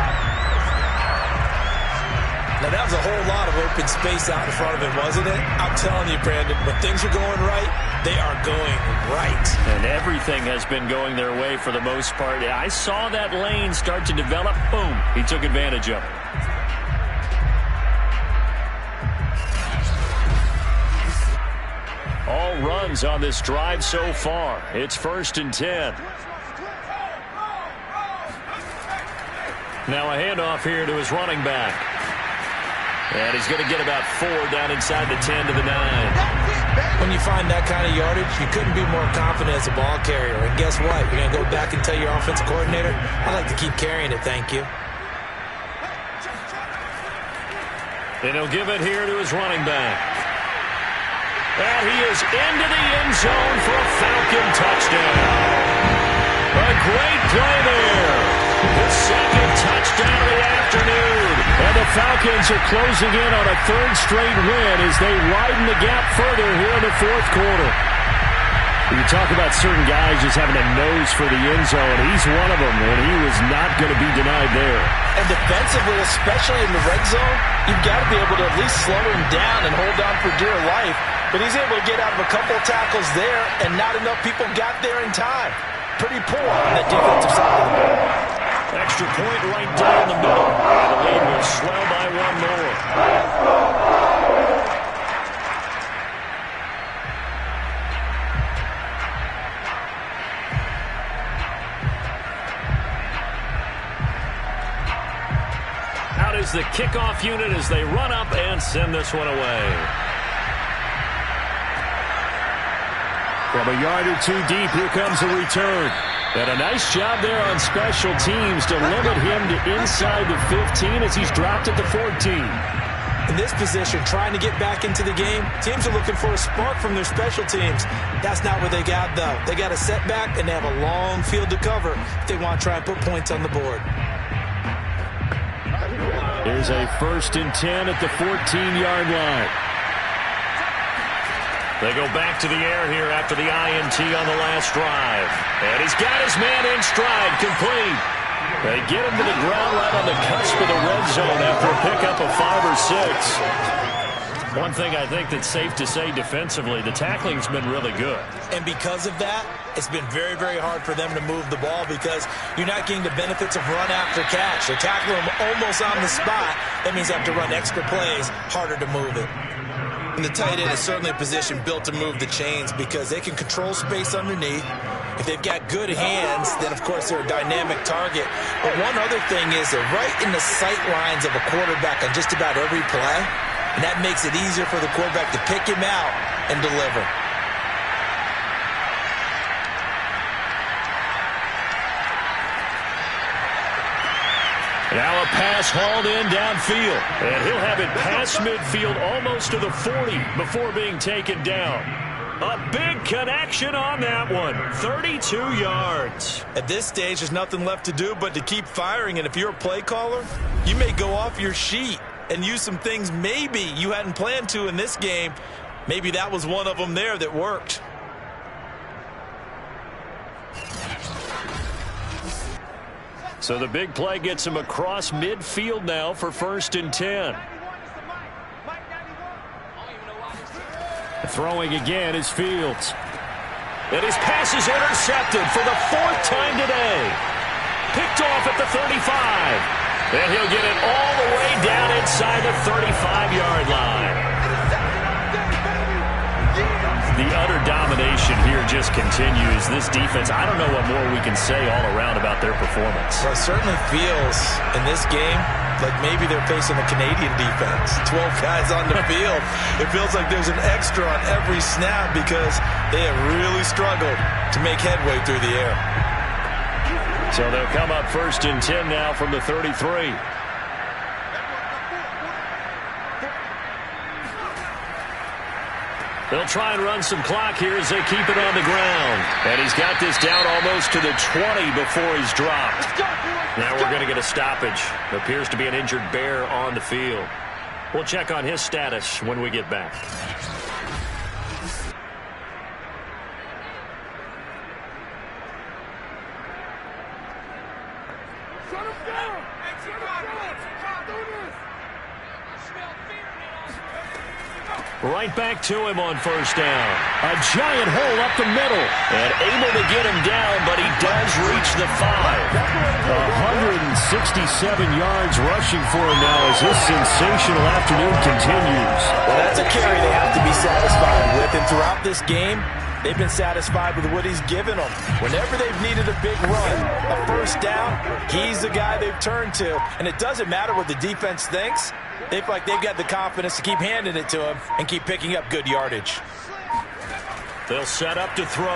Now, that was a whole lot of open space out in front of him, wasn't it? I'm telling you, Brandon, when things are going right, they are going right. And everything has been going their way for the most part. I saw that lane start to develop. Boom. He took advantage of it. All runs on this drive so far. It's 1st and 10. Now a handoff here to his running back. And he's going to get about 4 down inside the 10 to the 9. When you find that kind of yardage, you couldn't be more confident as a ball carrier. And guess what? You're going to go back and tell your offensive coordinator, I'd like to keep carrying it, thank you. And he'll give it here to his running back. And he is into the end zone for a Falcon touchdown. A great play there. The 2nd touchdown of the afternoon. And the Falcons are closing in on a 3rd straight win as they widen the gap further here in the fourth quarter. You talk about certain guys just having a nose for the end zone. He's one of them, and he was not going to be denied there. And defensively, especially in the red zone, you've got to be able to at least slow him down and hold on for dear life. But he's able to get out of a couple of tackles there, and not enough people got there in time. Pretty poor on that defensive side of the ball. Extra point right down the middle. And the lead will swell by 1 more. Out is the kickoff unit as they run up and send this one away. From a yard or 2 deep, here comes a return. And a nice job there on special teams to limit him to inside the 15 as he's dropped at the 14. In this position, trying to get back into the game, teams are looking for a spark from their special teams. That's not what they got, though. They got a setback, and they have a long field to cover if they want to try and put points on the board. Here's a 1st and 10 at the 14-yard line. They go back to the air here after the INT on the last drive. And he's got his man in stride, complete. They get him to the ground right on the cusp of the red zone after a pickup of 5 or 6. One thing I think that's safe to say defensively, the tackling's been really good. And because of that, it's been very, very hard for them to move the ball because you're not getting the benefits of run after catch. They're tackling them almost on the spot. That means they have to run extra plays, harder to move it. And the tight end is certainly a position built to move the chains because they can control space underneath. If they've got good hands, then, of course, they're a dynamic target. But one other thing is they're right in the sight lines of a quarterback on just about every play, and that makes it easier for the quarterback to pick him out and deliver. Now a pass hauled in downfield. And he'll have it past midfield almost to the 40 before being taken down. A big connection on that one. 32 yards. At this stage, there's nothing left to do but to keep firing. And if you're a play caller, you may go off your sheet and use some things maybe you hadn't planned to in this game. Maybe that was one of them there that worked. So the big play gets him across midfield now for 1st and 10. Throwing again is Fields. And his pass is intercepted for the 4th time today. Picked off at the 35. And he'll get it all the way down inside the 35-yard line. The utter domination here just continues. This defense, I don't know what more we can say all around about their performance. Well, it certainly feels in this game like maybe they're facing a Canadian defense. 12 guys on the field. It feels like there's an extra on every snap because they have really struggled to make headway through the air. So they'll come up 1st and 10 now from the 33. They'll try and run some clock here as they keep it on the ground. And he's got this down almost to the 20 before he's dropped. Now we're going to get a stoppage. Appears to be an injured Bear on the field. We'll check on his status when we get back. Right back to him on 1st down. A giant hole up the middle. And able to get him down, but he does reach the 5. 167 yards rushing for him now as this sensational afternoon continues. Well, that's a carry they have to be satisfied with. And throughout this game, they've been satisfied with what he's given them. Whenever they've needed a big run, a 1st down, he's the guy they've turned to. And it doesn't matter what the defense thinks. They feel like they've got the confidence to keep handing it to him and keep picking up good yardage. They'll set up to throw.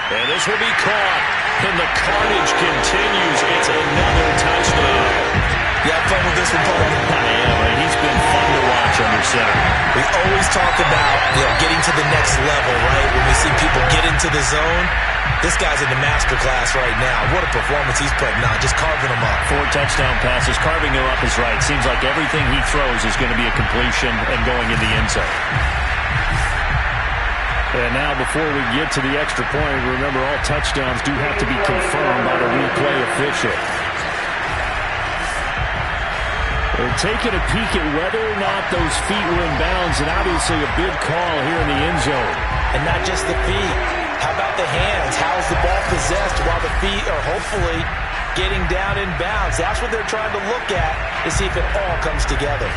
And this will be caught. And the carnage continues. It's another touchdown. You have fun with this one, Paul? I am. And he's been fun to watch under center. We always talk about getting to the next level, right? When we see people get into the zone. This guy's in the master class right now. What a performance he's putting on, just carving them up. 4 touchdown passes. Carving him up is right. Seems like everything he throws is going to be a completion and going in the end zone. And now before we get to the extra point, remember all touchdowns do have to be confirmed by the replay official. They're taking a peek at whether or not those feet were in bounds, and obviously a big call here in the end zone. And not just the feet. How about the hands? How's the ball possessed while the feet are hopefully getting down in bounds? That's what they're trying to look at to see if it all comes together.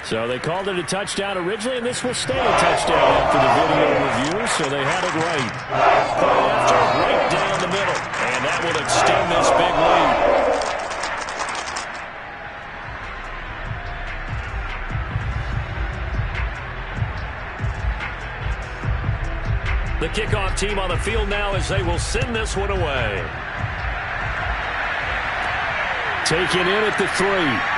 So they called it a touchdown originally, and this will stay a touchdown after the video review, so they had it right. After right down the middle, and that will extend this big lead. The kickoff team on the field now as they will send this one away. Taken in at the 3.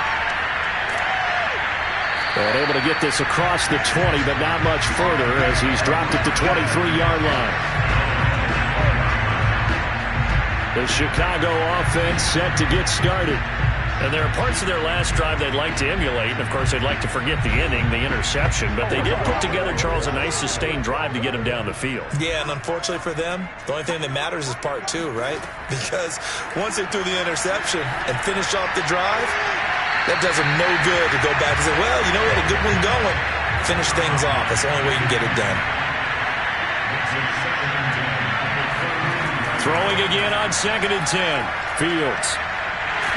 And able to get this across the 20, but not much further as he's dropped at the 23-yard line. The Chicago offense set to get started. And there are parts of their last drive they'd like to emulate. And, of course, they'd like to forget the ending, the interception. But they did put together, Charles, a nice sustained drive to get him down the field. Yeah, and unfortunately for them, the only thing that matters is part 2, right? Because once they threw the interception and finished off the drive, that does them no good to go back and say, well, you know, we had a good one going. Finish things off. That's the only way you can get it done. Throwing again on 2nd and 10. Fields.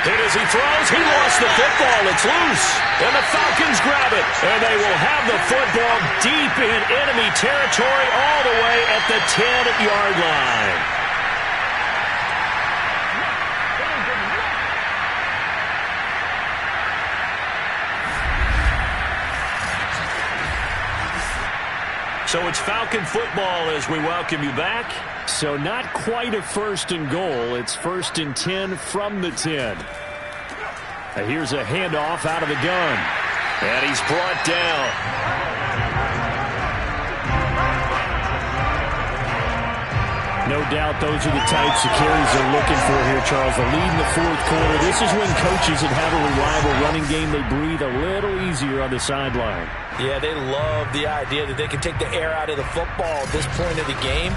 Hit as he throws. He lost the football. It's loose. And the Falcons grab it. And they will have the football deep in enemy territory all the way at the 10-yard line. So it's Falcon football as we welcome you back. So not quite a 1st and goal. It's 1st and 10 from the 10. Here's a handoff out of the gun. And he's brought down. No doubt those are the types of carries they're looking for here, Charles. The lead in the 4th quarter. This is when coaches that have a reliable running game, they breathe a little easier on the sideline. Yeah, they love the idea that they can take the air out of the football at this point of the game.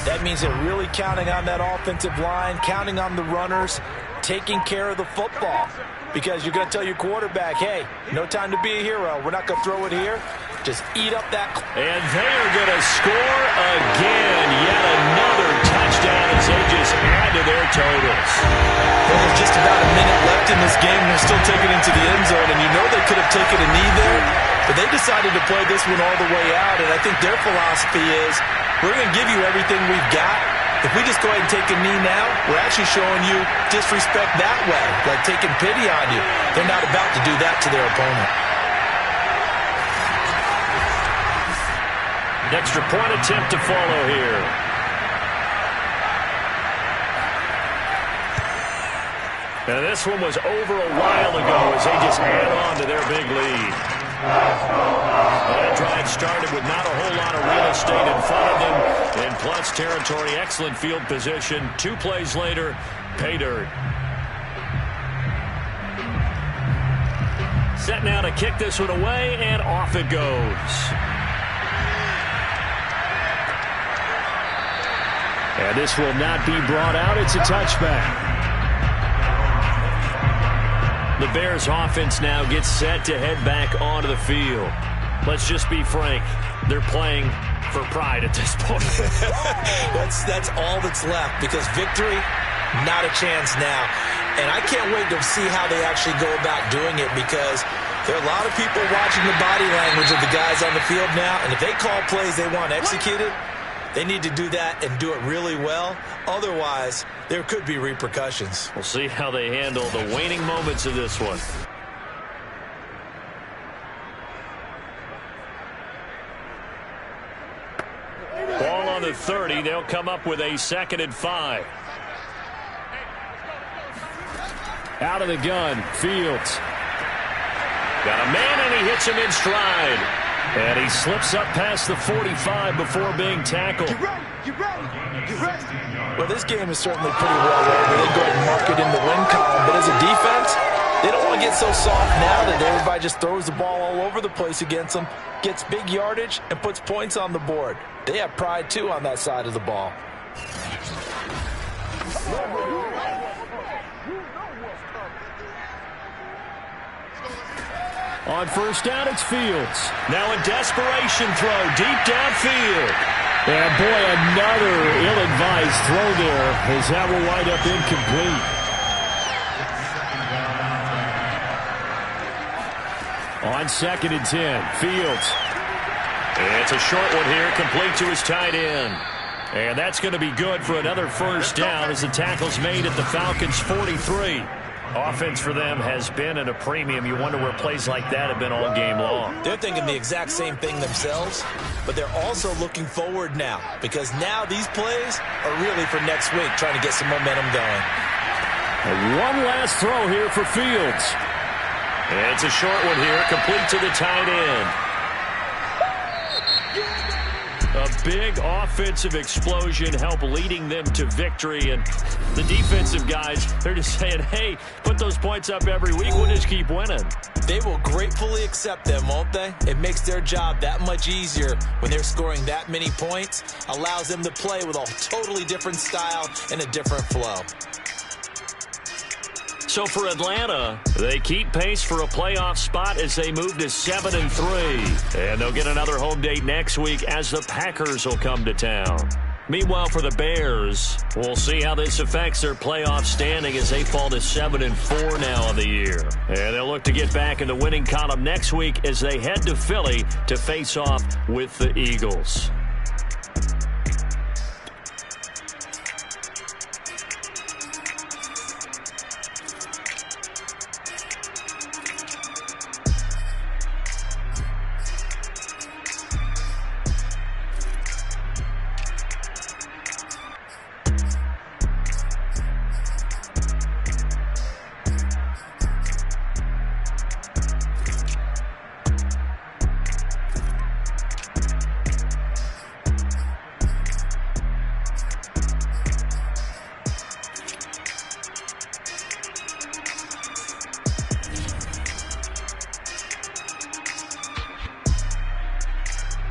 That means they're really counting on that offensive line, counting on the runners, taking care of the football. Because you're going to tell your quarterback, hey, no time to be a hero. We're not going to throw it here. Just eat up that. And they are going to score again. Yet another touchdown as they just add to their totals. Well, there's just about a minute left in this game. They're still taking it into the end zone. And you know they could have taken a knee there. But they decided to play this one all the way out. And I think their philosophy is, we're going to give you everything we've got. If we just go ahead and take a knee now, we're actually showing you disrespect that way, like taking pity on you. They're not about to do that to their opponent. An extra point attempt to follow here. Now this one was over a while ago as they just add on to their big lead. Well, that drive started with not a whole lot of real estate in front of them. In plus territory, excellent field position. 2 plays later, pay dirt. Set now to kick this one away, and off it goes. And this will not be brought out. It's a touchback. The Bears offense now gets set to head back onto the field. Let's just be frank. They're playing for pride at this point. That's all that's left, because victory, not a chance now. And I can't wait to see how they actually go about doing it, because there are a lot of people watching the body language of the guys on the field now, and if they call plays they want executed, they need to do that and do it really well. Otherwise, there could be repercussions. We'll see how they handle the waning moments of this one. Ball on the 30. They'll come up with a 2nd and 5. Out of the gun, Fields. Got a man, and he hits him in stride. And he slips up past the 45 before being tackled. Get ready, get ready, get ready. Well, this game is certainly pretty well over. They go ahead and mark it in the win column. But as a defense, they don't want to get so soft now that everybody just throws the ball all over the place against them, gets big yardage, and puts points on the board. They have pride, too, on that side of the ball. On first down, it's Fields. Now a desperation throw deep downfield. And boy, another ill-advised throw there as that will wind up incomplete. On 2nd and 10, Fields. It's a short one here, complete to his tight end. And that's going to be good for another first down as the tackle's made at the Falcons' 43. Offense for them has been at a premium. You wonder where plays like that have been all game long. They're thinking the exact same thing themselves, but they're also looking forward now, because now these plays are really for next week, trying to get some momentum going. One last throw here for Fields. It's a short one here, complete to the tight end. A big offensive explosion help leading them to victory. And the defensive guys, they're just saying, hey, put those points up every week. We'll just keep winning. They will gratefully accept them, won't they? It makes their job that much easier when they're scoring that many points. Allows them to play with a totally different style and a different flow. So for Atlanta, they keep pace for a playoff spot as they move to 7-3. And they'll get another home date next week as the Packers will come to town. Meanwhile, for the Bears, we'll see how this affects their playoff standing as they fall to 7-4 now on the year. And they'll look to get back in the winning column next week as they head to Philly to face off with the Eagles.